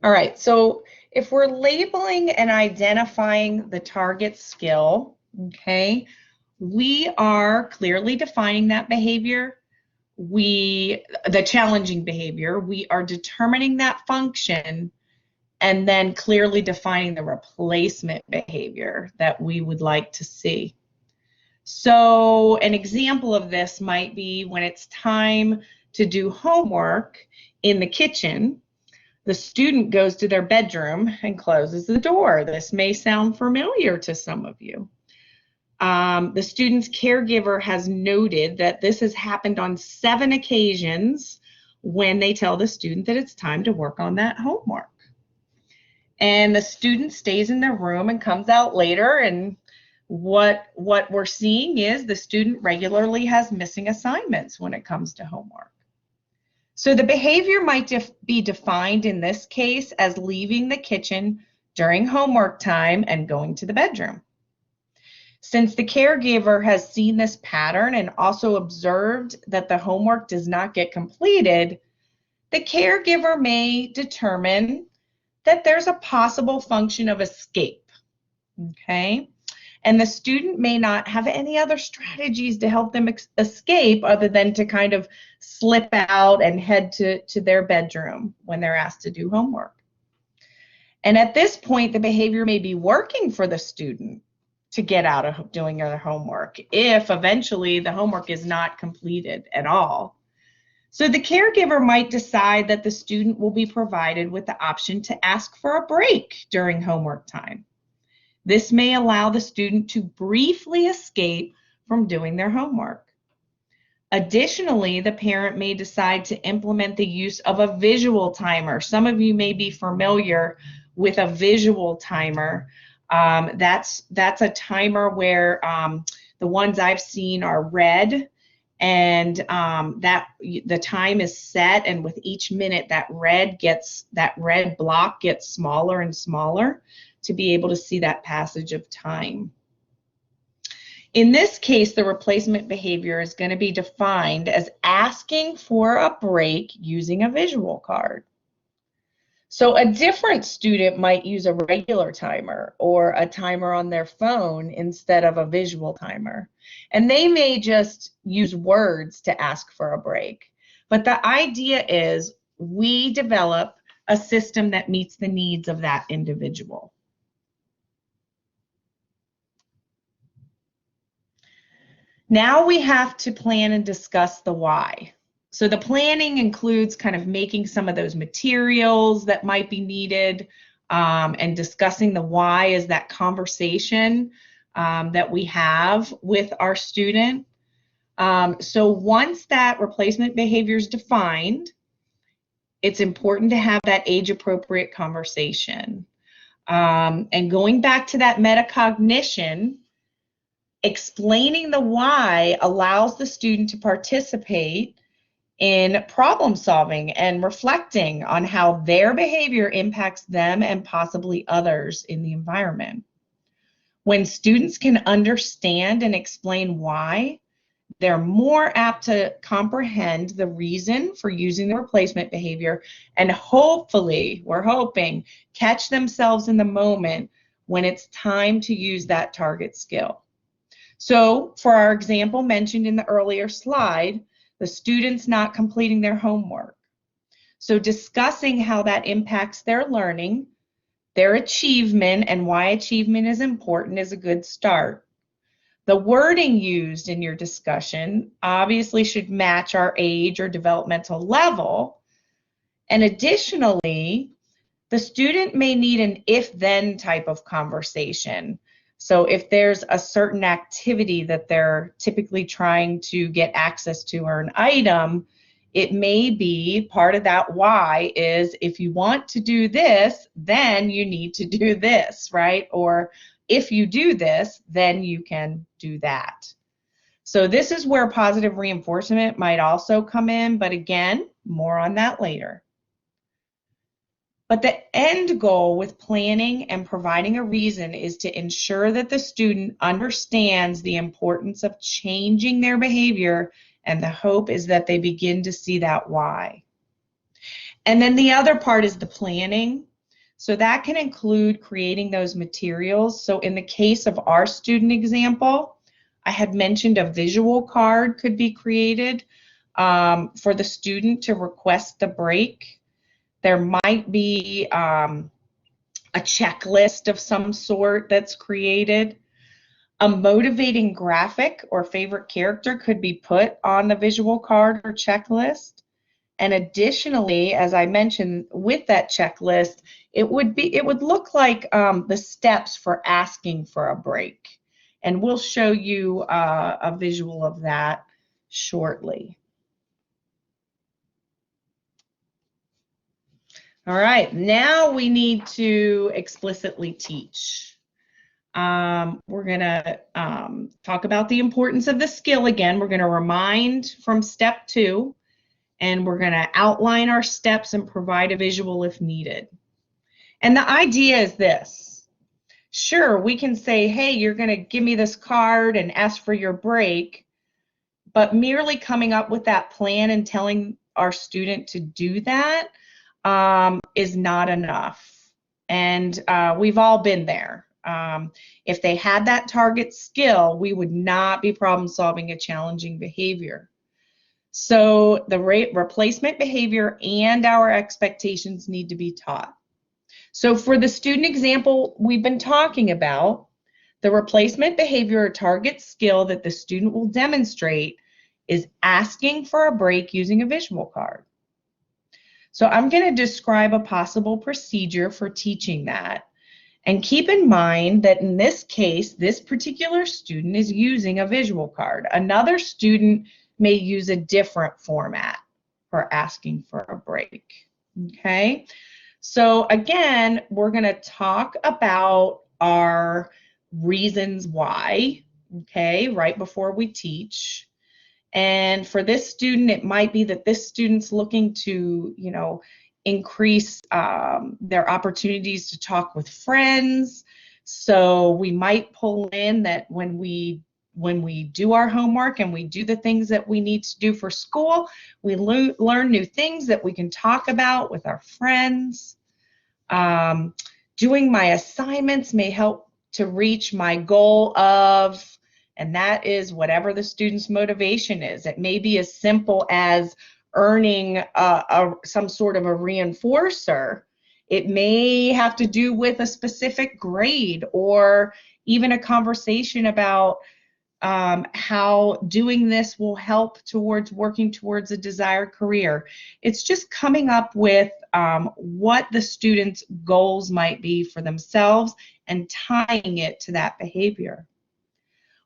All right, so if we're labeling and identifying the target skill, okay, we are clearly defining that behavior. The challenging behavior, we are determining that function and then clearly defining the replacement behavior that we would like to see. So an example of this might be when it's time to do homework in the kitchen, the student goes to their bedroom and closes the door. This may sound familiar to some of you. The student's caregiver has noted that this has happened on 7 occasions when they tell the student that it's time to work on that homework. And the student stays in their room and comes out later, and what we're seeing is the student regularly has missing assignments when it comes to homework. So the behavior might be defined in this case as leaving the kitchen during homework time and going to the bedroom. Since the caregiver has seen this pattern and also observed that the homework does not get completed, the caregiver may determine that there's a possible function of escape, okay? And the student may not have any other strategies to help them escape other than to kind of slip out and head to their bedroom when they're asked to do homework. And at this point, the behavior may be working for the student to get out of doing their homework if eventually the homework is not completed at all. So the caregiver might decide that the student will be provided with the option to ask for a break during homework time. This may allow the student to briefly escape from doing their homework. Additionally, the parent may decide to implement the use of a visual timer. Some of you may be familiar with a visual timer. That's a timer where the ones I've seen are red, and that the time is set, and with each minute that red block gets smaller and smaller to be able to see that passage of time. In this case, the replacement behavior is going to be defined as asking for a break using a visual card. So a different student might use a regular timer or a timer on their phone instead of a visual timer. And they may just use words to ask for a break. But the idea is we develop a system that meets the needs of that individual. Now we have to plan and discuss the why. So the planning includes kind of making some of those materials that might be needed and discussing the why is that conversation that we have with our student. So once that replacement behavior is defined, it's important to have that age-appropriate conversation. And going back to that metacognition, explaining the why allows the student to participate in problem solving and reflecting on how their behavior impacts them and possibly others in the environment. When students can understand and explain why, they're more apt to comprehend the reason for using the replacement behavior, and hopefully, we're hoping, catch themselves in the moment when it's time to use that target skill. So for our example mentioned in the earlier slide, the students not completing their homework. So discussing how that impacts their learning, their achievement, and why achievement is important is a good start. The wording used in your discussion obviously should match our age or developmental level. And additionally, the student may need an if-then type of conversation. So if there's a certain activity that they're typically trying to get access to, or an item, it may be part of that why is, if you want to do this, then you need to do this, right? Or if you do this, then you can do that. So this is where positive reinforcement might also come in, but again, more on that later. But the end goal with planning and providing a reason is to ensure that the student understands the importance of changing their behavior, and the hope is that they begin to see that why. And then the other part is the planning. So that can include creating those materials. So in the case of our student example, I had mentioned a visual card could be created for the student to request the break. There might be a checklist of some sort that's created. A motivating graphic or favorite character could be put on the visual card or checklist. And additionally, as I mentioned, with that checklist, it would look like the steps for asking for a break. And we'll show you a visual of that shortly. All right, now we need to explicitly teach. We're going to talk about the importance of the skill again. We're going to remind from step 2, and we're going to outline our steps and provide a visual if needed. And the idea is this. Sure, we can say, hey, you're going to give me this card and ask for your break, but merely coming up with that plan and telling our student to do that is not enough. And we've all been there. If they had that target skill, we would not be problem solving a challenging behavior. So the replacement behavior and our expectations need to be taught. So for the student example we've been talking about, the replacement behavior or target skill that the student will demonstrate is asking for a break using a visual card. So I'm going to describe a possible procedure for teaching that. And keep in mind that in this case, this particular student is using a visual card. Another student may use a different format for asking for a break. Okay? So again, we're going to talk about our reasons why, okay, right before we teach. And for this student, it might be that this student's looking to, increase their opportunities to talk with friends. So we might pull in that when we do our homework and we do the things that we need to do for school, we learn new things that we can talk about with our friends. Doing my assignments may help to reach my goal of, and that is whatever the student's motivation is. It may be as simple as earning some sort of a reinforcer. It may have to do with a specific grade, or even a conversation about how doing this will help towards working towards a desired career. It's just coming up with what the students' goals might be for themselves and tying it to that behavior.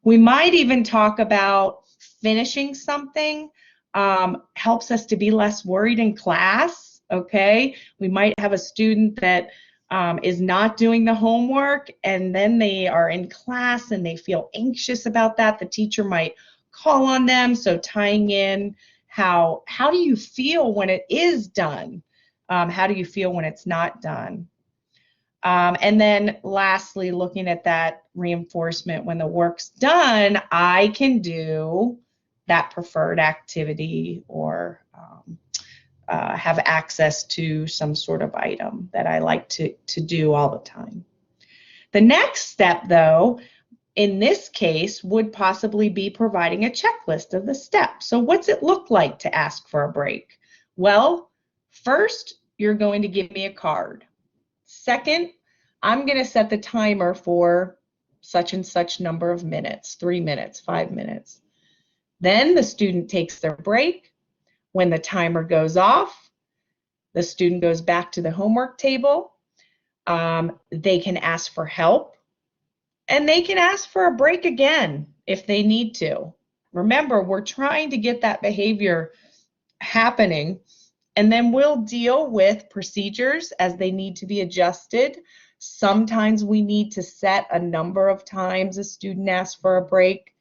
We might even talk about finishing something helps us to be less worried in class, okay? We might have a student that is not doing the homework, and then they are in class and they feel anxious about that. The teacher might call on them, so tying in how do you feel when it is done? How do you feel when it's not done? And then lastly, looking at that reinforcement, when the work's done, I can do that preferred activity or have access to some sort of item that I like to do all the time. The next step, though, in this case, would possibly be providing a checklist of the steps. So what's it look like to ask for a break? Well, first, you're going to give me a card. Second, I'm going to set the timer for such and such number of minutes, 3 minutes, 5 minutes. Then the student takes their break. When the timer goes off, the student goes back to the homework table. They can ask for help, and they can ask for a break again if they need to. Remember, we're trying to get that behavior happening, and then we'll deal with procedures as they need to be adjusted. Sometimes we need to set a number of times a student asks for a break.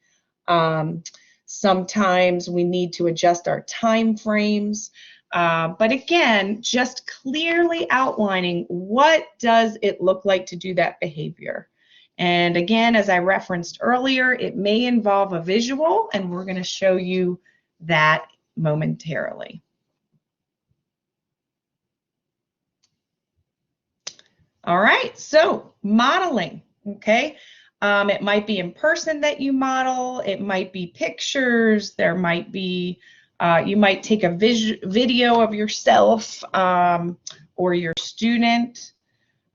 Sometimes we need to adjust our time frames. But again, just clearly outlining what does it look like to do that behavior. And again, as I referenced earlier, it may involve a visual, and we're going to show you that momentarily. All right, so modeling, okay? It might be in person that you model, it might be pictures, there might be, you might take a video of yourself or your student,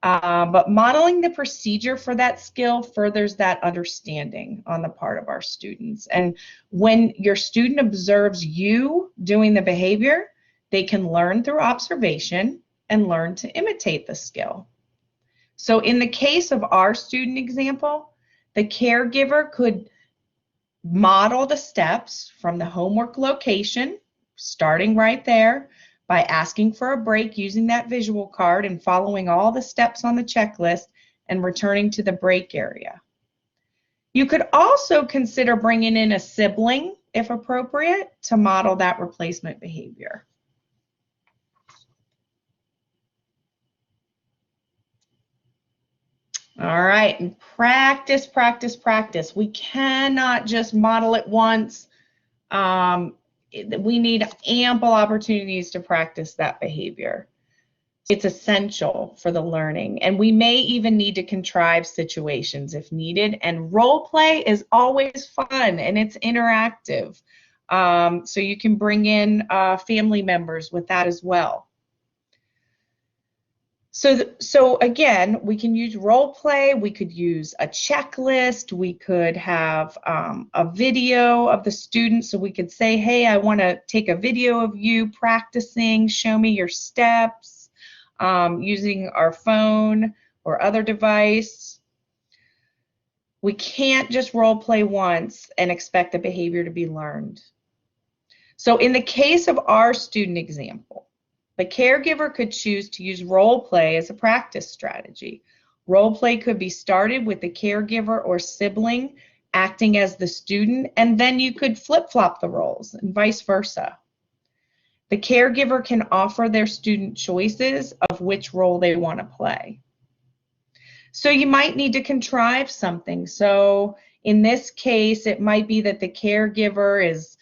but modeling the procedure for that skill furthers that understanding on the part of our students. And when your student observes you doing the behavior, they can learn through observation and learn to imitate the skill. So in the case of our student example, the caregiver could model the steps from the homework location, starting right there, by asking for a break using that visual card and following all the steps on the checklist and returning to the break area. You could also consider bringing in a sibling, if appropriate, to model that replacement behavior. All right, and practice, practice, practice. We cannot just model it once. We need ample opportunities to practice that behavior. It's essential for the learning, and we may even need to contrive situations if needed. And role play is always fun, and it's interactive. So you can bring in family members with that as well. So again, we can use role play, we could use a checklist, we could have a video of the student, so we could say, hey, I want to take a video of you practicing, show me your steps, using our phone or other device. We can't just role play once and expect the behavior to be learned. So in the case of our student example, the caregiver could choose to use role play as a practice strategy. Role play could be started with the caregiver or sibling acting as the student, and then you could flip-flop the roles and vice versa. The caregiver can offer their student choices of which role they want to play. So you might need to contrive something. So in this case, it might be that the caregiver is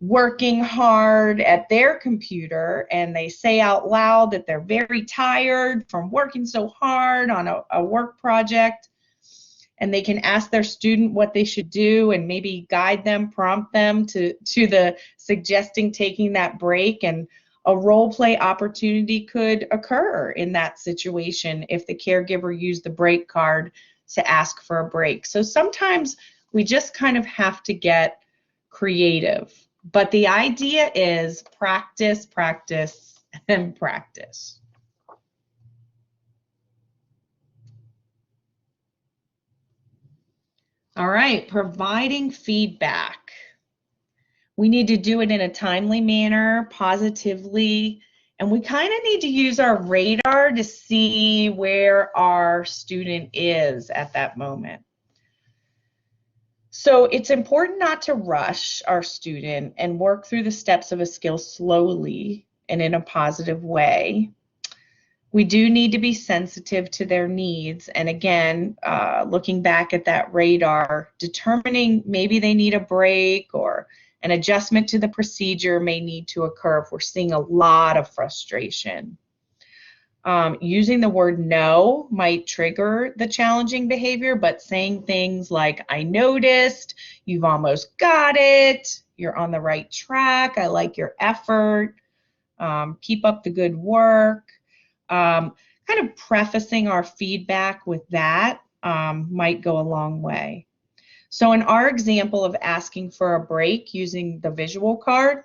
working hard at their computer and they say out loud that they're very tired from working so hard on a work project, and they can ask their student what they should do and maybe guide them, prompt them to the suggesting taking that break, and a role play opportunity could occur in that situation if the caregiver used the break card to ask for a break. So sometimes we just kind of have to get creative. But the idea is practice, practice, and practice. All right, providing feedback. We need to do it in a timely manner, positively, and we kind of need to use our radar to see where our student is at that moment. So it's important not to rush our student and work through the steps of a skill slowly and in a positive way. We do need to be sensitive to their needs. And again, looking back at that radar, determining maybe they need a break or An adjustment to the procedure may need to occur if we're seeing a lot of frustration. Using the word no might trigger the challenging behavior, but saying things like, I noticed, you've almost got it, you're on the right track, I like your effort, keep up the good work. Kind of prefacing our feedback with that might go a long way. So in our example of asking for a break using the visual card,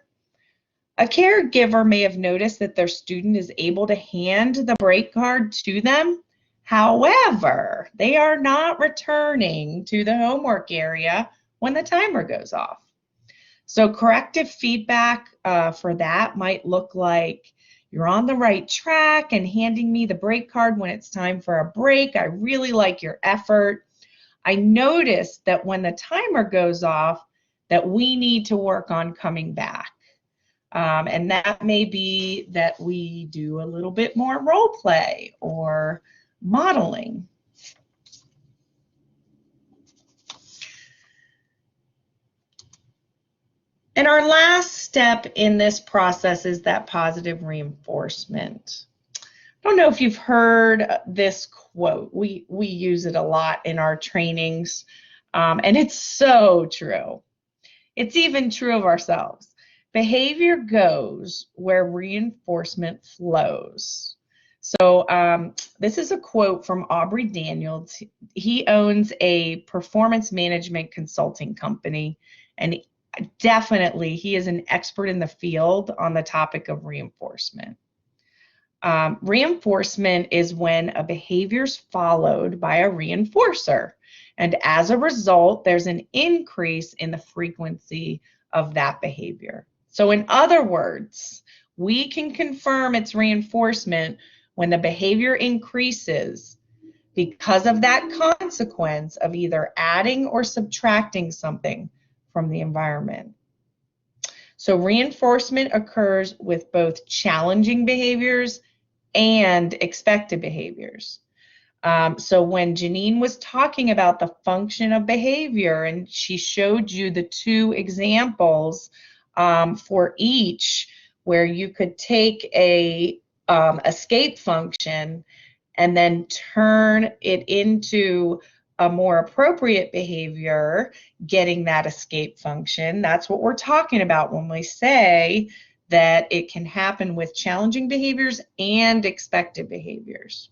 a caregiver may have noticed that their student is able to hand the break card to them. However, they are not returning to the homework area when the timer goes off. So corrective feedback for that might look like, you're on the right track and handing me the break card when it's time for a break. I really like your effort. I noticed that when the timer goes off, that we need to work on coming back. And that may be that we do a little bit more role play or modeling. And our last step in this process is that positive reinforcement. I don't know if you've heard this quote. We use it a lot in our trainings, and it's so true. It's even true of ourselves. Behavior goes where reinforcement flows. So this is a quote from Aubrey Daniels. He owns a performance management consulting company, and definitely he is an expert in the field on the topic of reinforcement. Reinforcement is when a behavior is followed by a reinforcer, and as a result, there's an increase in the frequency of that behavior. So in other words, we can confirm it's reinforcement when the behavior increases because of that consequence of either adding or subtracting something from the environment. So reinforcement occurs with both challenging behaviors and expected behaviors. So when Janine was talking about the function of behavior, and she showed you the two examples for each, where you could take a escape function and then turn it into a more appropriate behavior, getting that escape function. That's what we're talking about when we say that it can happen with challenging behaviors and expected behaviors.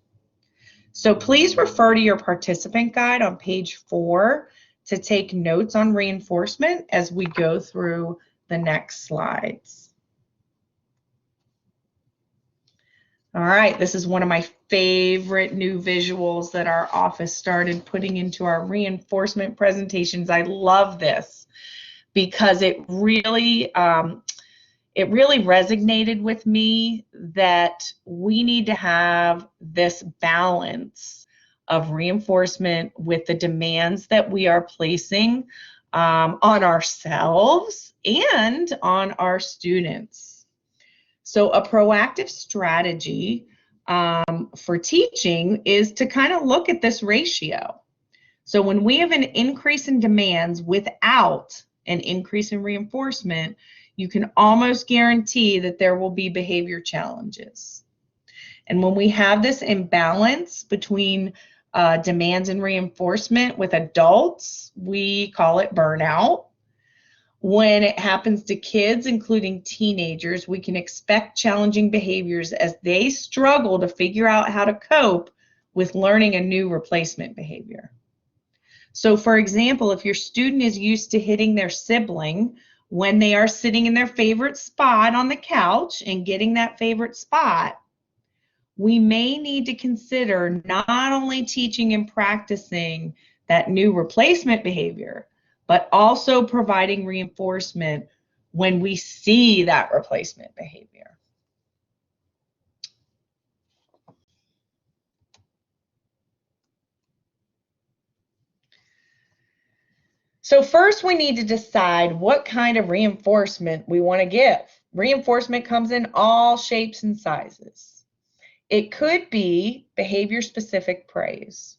So please refer to your participant guide on page 4 to take notes on reinforcement as we go through the next slides. All right, this is one of my favorite new visuals that our office started putting into our reinforcement presentations. I love this because it really resonated with me that we need to have this balance of reinforcement with the demands that we are placing on ourselves and on our students. So a proactive strategy for teaching is to kind of look at this ratio. So when we have an increase in demands without an increase in reinforcement, you can almost guarantee that there will be behavior challenges. And when we have this imbalance between demands and reinforcement with adults, we call it burnout. When it happens to kids, including teenagers, we can expect challenging behaviors as they struggle to figure out how to cope with learning a new replacement behavior. So for example, if your student is used to hitting their sibling when they are sitting in their favorite spot on the couch and getting that favorite spot, we may need to consider not only teaching and practicing that new replacement behavior, but also providing reinforcement when we see that replacement behavior. So first we need to decide what kind of reinforcement we want to give. Reinforcement comes in all shapes and sizes. It could be behavior-specific praise,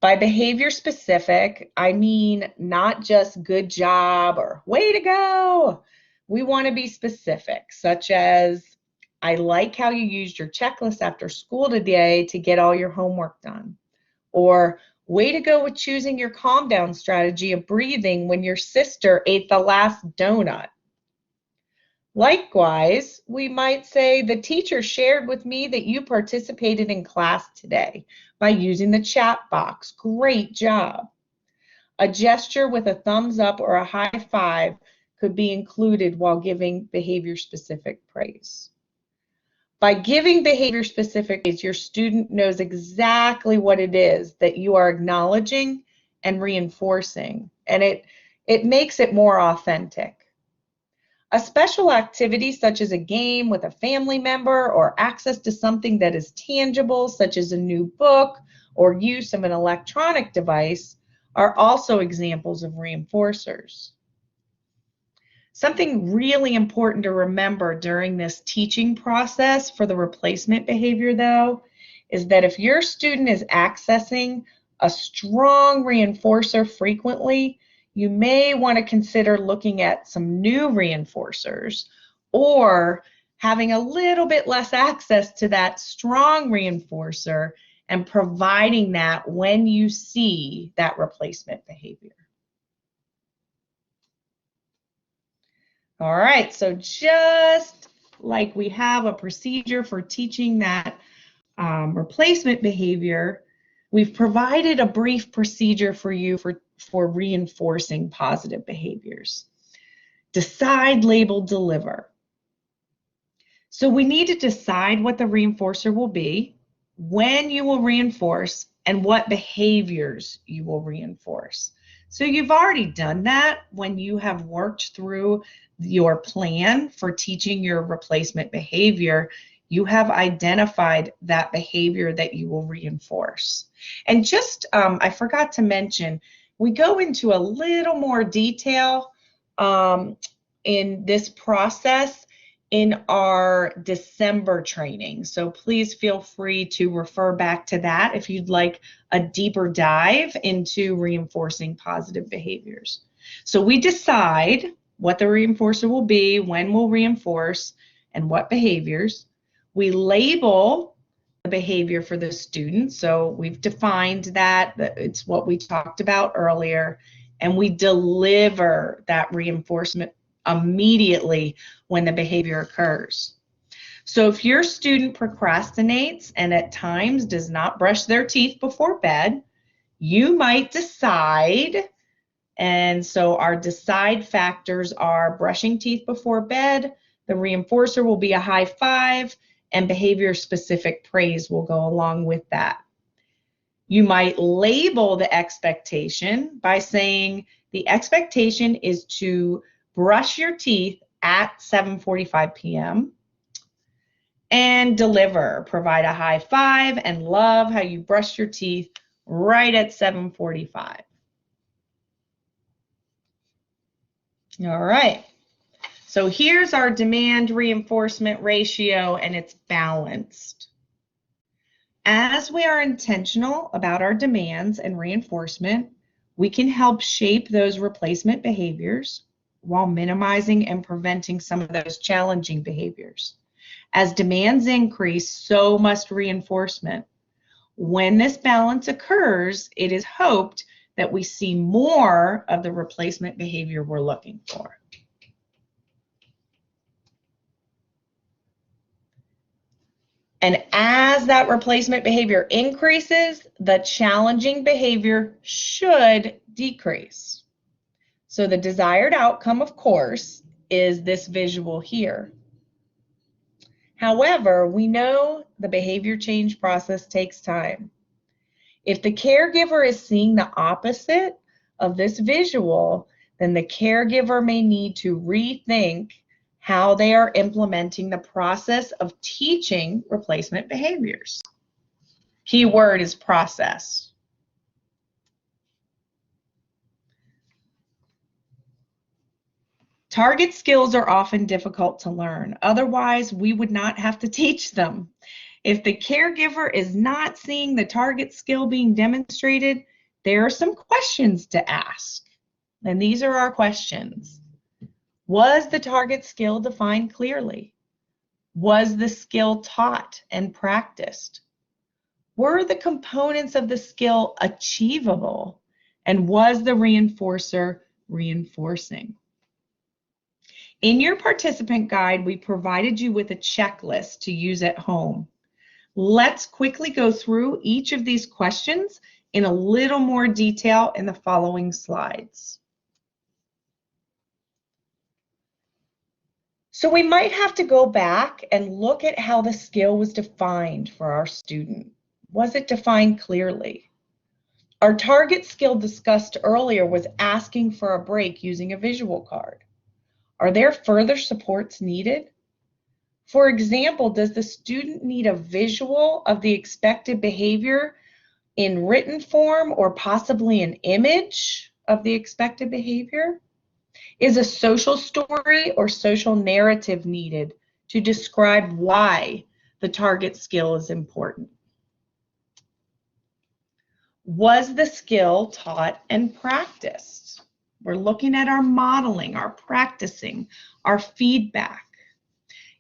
By behavior specific, I mean not just good job or way to go. We want to be specific, such as, I like how you used your checklist after school today to get all your homework done. Or, way to go with choosing your calm down strategy of breathing when your sister ate the last donut. Likewise, we might say, the teacher shared with me that you participated in class today by using the chat box. Great job. A gesture with a thumbs up or a high five could be included while giving behavior-specific praise. By giving behavior-specific praise, your student knows exactly what it is that you are acknowledging and reinforcing, and it makes it more authentic. A special activity such as a game with a family member or access to something that is tangible, such as a new book or use of an electronic device, are also examples of reinforcers. Something really important to remember during this teaching process for the replacement behavior, though, is that if your student is accessing a strong reinforcer frequently, you may want to consider looking at some new reinforcers or having a little bit less access to that strong reinforcer and providing that when you see that replacement behavior. All right, so just like we have a procedure for teaching that replacement behavior, we've provided a brief procedure for you for reinforcing positive behaviors. Decide, label, deliver. So we need to decide what the reinforcer will be, when you will reinforce, and what behaviors you will reinforce. So you've already done that when you have worked through your plan for teaching your replacement behavior. You have identified that behavior that you will reinforce. And just, I forgot to mention, we go into a little more detail in this process in our December training. So please feel free to refer back to that if you'd like a deeper dive into reinforcing positive behaviors. So we decide what the reinforcer will be, when we'll reinforce, and what behaviors. We label the behavior for the student. So we've defined that, it's what we talked about earlier, and we deliver that reinforcement immediately when the behavior occurs. So if your student procrastinates and at times does not brush their teeth before bed, you might decide, and so our decide factors are brushing teeth before bed, the reinforcer will be a high five, and behavior-specific praise will go along with that. You might label the expectation by saying the expectation is to brush your teeth at 7:45 p.m. and deliver, provide a high five and love how you brush your teeth right at 7:45. All right. So here's our demand reinforcement ratio, and it's balanced. As we are intentional about our demands and reinforcement, we can help shape those replacement behaviors while minimizing and preventing some of those challenging behaviors. As demands increase, so must reinforcement. When this balance occurs, it is hoped that we see more of the replacement behavior we're looking for. And as that replacement behavior increases, the challenging behavior should decrease. So the desired outcome, of course, is this visual here. However, we know the behavior change process takes time. If the caregiver is seeing the opposite of this visual, then the caregiver may need to rethink how they are implementing the process of teaching replacement behaviors. Key word is process. Target skills are often difficult to learn. Otherwise, we would not have to teach them. If the caregiver is not seeing the target skill being demonstrated, there are some questions to ask. And these are our questions. Was the target skill defined clearly? Was the skill taught and practiced? Were the components of the skill achievable? And was the reinforcer reinforcing? In your participant guide, we provided you with a checklist to use at home. Let's quickly go through each of these questions in a little more detail in the following slides. So we might have to go back and look at how the skill was defined for our student. Was it defined clearly? Our target skill discussed earlier was asking for a break using a visual card. Are there further supports needed? For example, does the student need a visual of the expected behavior in written form or possibly an image of the expected behavior? Is a social story or social narrative needed to describe why the target skill is important? Was the skill taught and practiced? We're looking at our modeling, our practicing, our feedback.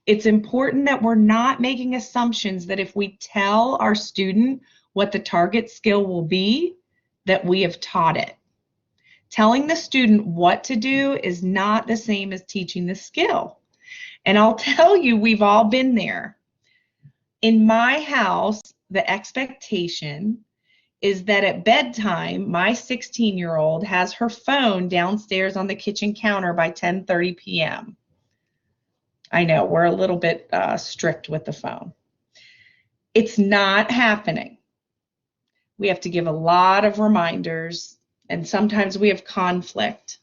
It's important that we're not making assumptions that if we tell our student what the target skill will be, that we have taught it. Telling the student what to do is not the same as teaching the skill. And I'll tell you, we've all been there. In my house, the expectation is that at bedtime, my 16-year-old has her phone downstairs on the kitchen counter by 10:30 p.m. I know, we're a little bit strict with the phone. It's not happening. We have to give a lot of reminders, and sometimes we have conflict.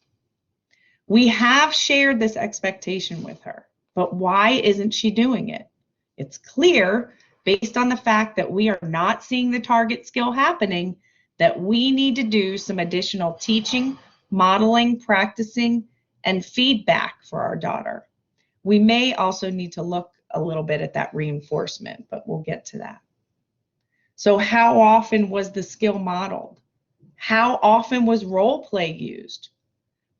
We have shared this expectation with her, but why isn't she doing it? It's clear, based on the fact that we are not seeing the target skill happening, that we need to do some additional teaching, modeling, practicing, and feedback for our daughter. We may also need to look a little bit at that reinforcement, but we'll get to that. So how often was the skill modeled? How often was role play used?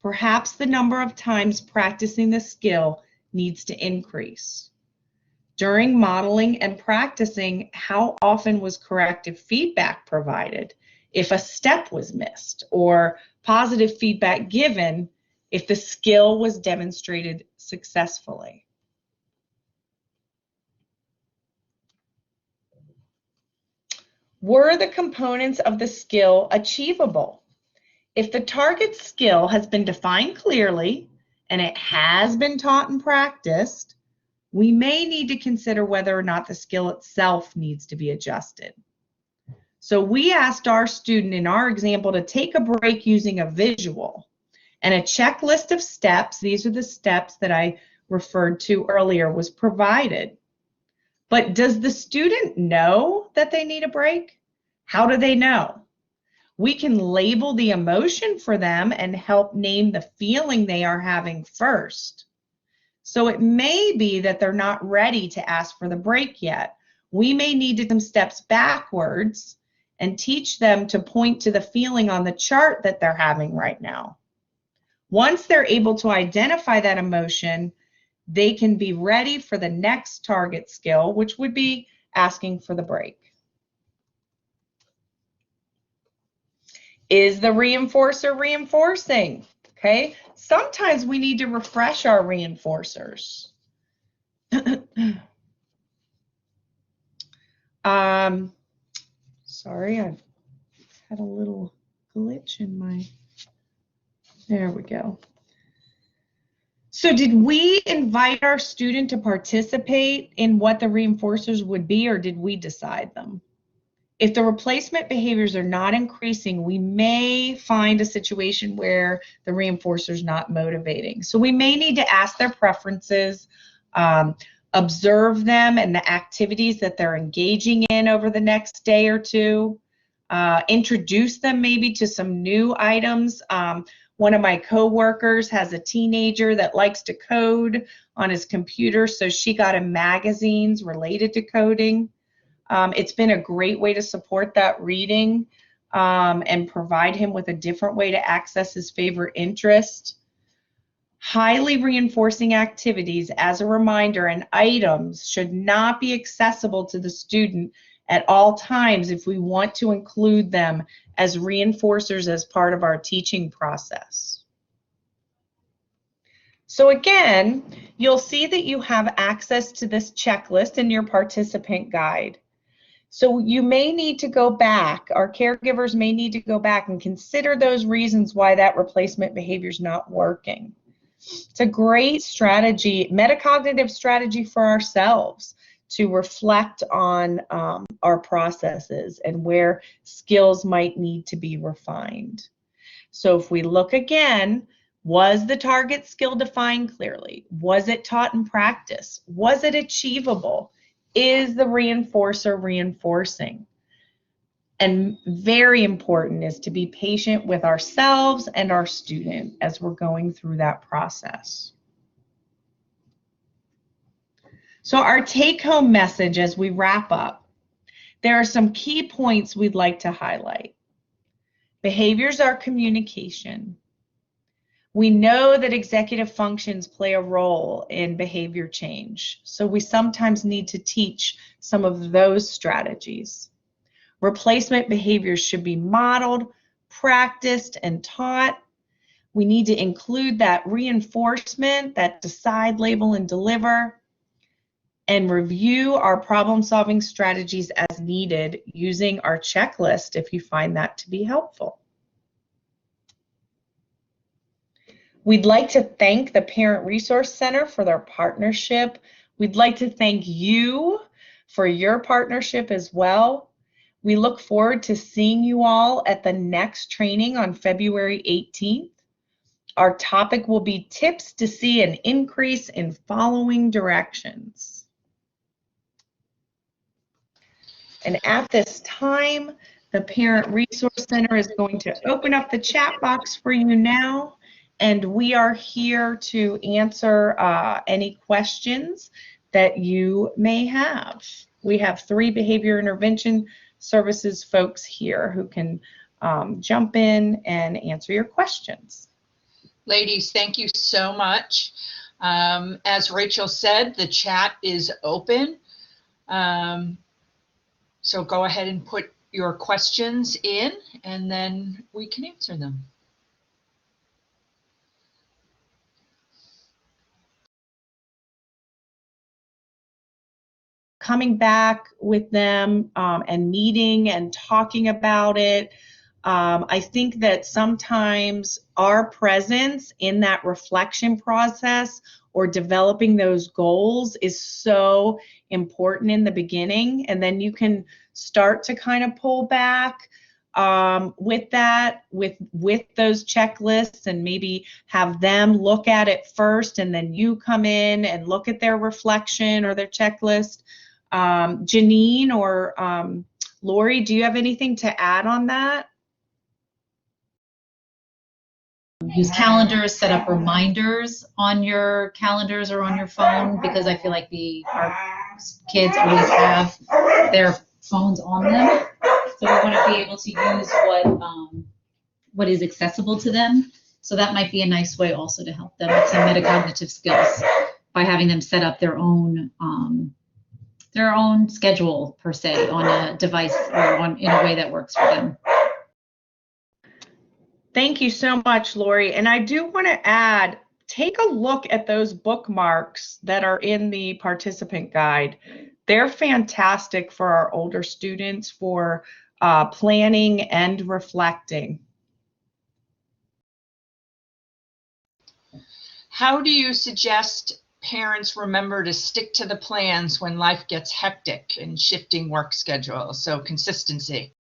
Perhaps the number of times practicing the skill needs to increase. During modeling and practicing, how often was corrective feedback provided if a step was missed, or positive feedback given if the skill was demonstrated successfully? Were the components of the skill achievable? If the target skill has been defined clearly and it has been taught and practiced, we may need to consider whether or not the skill itself needs to be adjusted. So we asked our student in our example to take a break using a visual and a checklist of steps. These are the steps that I referred to earlier was provided. But does the student know that they need a break? How do they know? We can label the emotion for them and help name the feeling they are having first. So it may be that they're not ready to ask for the break yet. We may need to take some steps backwards and teach them to point to the feeling on the chart that they're having right now. Once they're able to identify that emotion, they can be ready for the next target skill, which would be asking for the break. Is the reinforcer reinforcing? Okay, sometimes we need to refresh our reinforcers. Sorry, I've had a little glitch in my, there we go. So did we invite our student to participate in what the reinforcers would be, or did we decide them? If the replacement behaviors are not increasing, we may find a situation where the reinforcer is not motivating. So we may need to ask their preferences, observe them and the activities that they're engaging in over the next day or two, introduce them maybe to some new items. One of my coworkers has a teenager that likes to code on his computer, so she got him magazines related to coding. It's been a great way to support that reading. and provide him with a different way to access his favorite interest. Highly reinforcing activities, as a reminder, and items should not be accessible to the student at all times if we want to include them as reinforcers as part of our teaching process. So again, you'll see that you have access to this checklist in your participant guide. So you may need to go back, our caregivers may need to go back and consider those reasons why that replacement behavior is not working. It's a great strategy, metacognitive strategy for ourselves to reflect on our processes and where skills might need to be refined. So if we look again, was the target skill defined clearly? Was it taught in practice? Was it achievable? Is the reinforcer reinforcing? And very important is to be patient with ourselves and our student as we're going through that process. So our take-home message as we wrap up, there are some key points we'd like to highlight. Behaviors are communication. We know that executive functions play a role in behavior change, so we sometimes need to teach some of those strategies. Replacement behaviors should be modeled, practiced, and taught. We need to include that reinforcement, that decide, label, and deliver, and review our problem-solving strategies as needed using our checklist if you find that to be helpful. We'd like to thank the Parent Resource Center for their partnership. We'd like to thank you for your partnership as well. We look forward to seeing you all at the next training on February 18th. Our topic will be tips to see an increase in following directions. And at this time, the Parent Resource Center is going to open up the chat box for you now, and we are here to answer any questions that you may have. We have 3 behavior intervention services folks here who can jump in and answer your questions. Ladies, thank you so much. As Rachel said, the chat is open. So go ahead and put your questions in, and then we can answer them. Coming back with them and meeting and talking about it. I think that sometimes our presence in that reflection process or developing those goals is so important in the beginning, and then you can start to kind of pull back with that, with those checklists, and maybe have them look at it first, and then you come in and look at their reflection or their checklist. Janine or Lori, do you have anything to add on that? Use calendars, set up reminders on your calendars or on your phone, because I feel like our kids always have their phones on them. So we want to be able to use what is accessible to them. So that might be a nice way also to help them with some metacognitive skills by having them set up their own schedule per se on a device or in a way that works for them. Thank you so much, Lori. And I do want to add, take a look at those bookmarks that are in the participant guide. They're fantastic for our older students for planning and reflecting. How do you suggest parents remember to stick to the plans when life gets hectic and shifting work schedules? So consistency.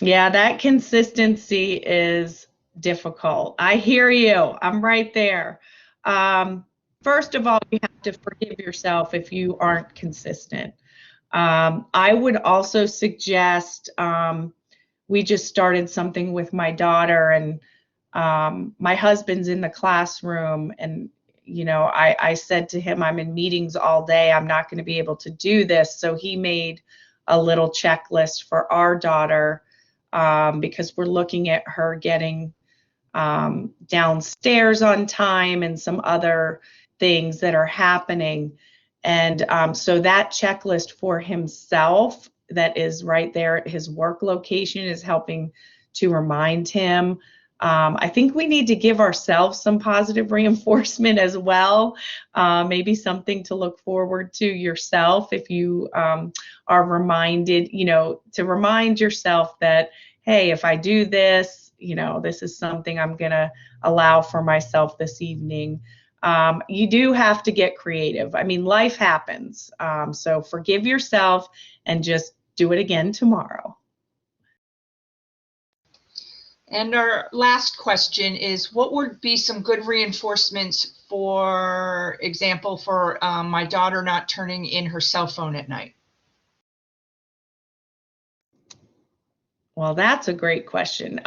Yeah, that consistency is difficult. I hear you. I'm right there. First of all, you have to forgive yourself if you aren't consistent. I would also suggest, we just started something with my daughter, and my husband's in the classroom, and I said to him, I'm in meetings all day, I'm not going to be able to do this. So he made a little checklist for our daughter, because we're looking at her getting downstairs on time and some other things that are happening. And so that checklist for himself that is right there at his work location is helping to remind him. I think we need to give ourselves some positive reinforcement as well. Maybe something to look forward to yourself if you are reminded, to remind yourself that, hey, if I do this, this is something I'm going to allow for myself this evening. You do have to get creative. I mean, life happens. So forgive yourself and just do it again tomorrow. And our last question is, what would be some good reinforcements, for example, for my daughter not turning in her cell phone at night? Well, that's a great question.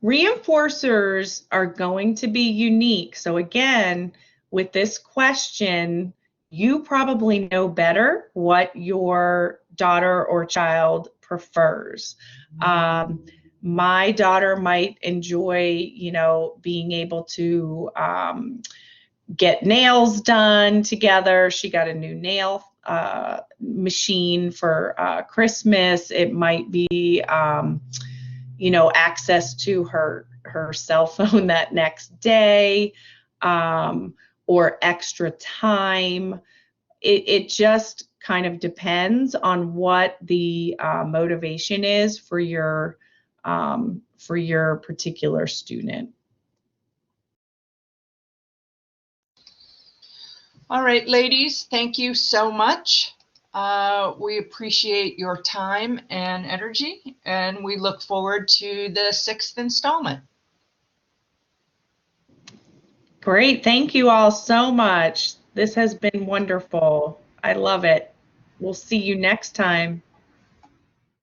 Reinforcers are going to be unique. So again, with this question, you probably know better what your daughter or child prefers. My daughter might enjoy, being able to get nails done together. She got a new nail machine for Christmas. It might be, access to her cell phone that next day, or extra time. It just kind of depends on what the motivation is for your particular student. All right, ladies, thank you so much. We appreciate your time and energy, and we look forward to the 6th installment. Great. Thank you all so much. This has been wonderful. I love it. We'll see you next time.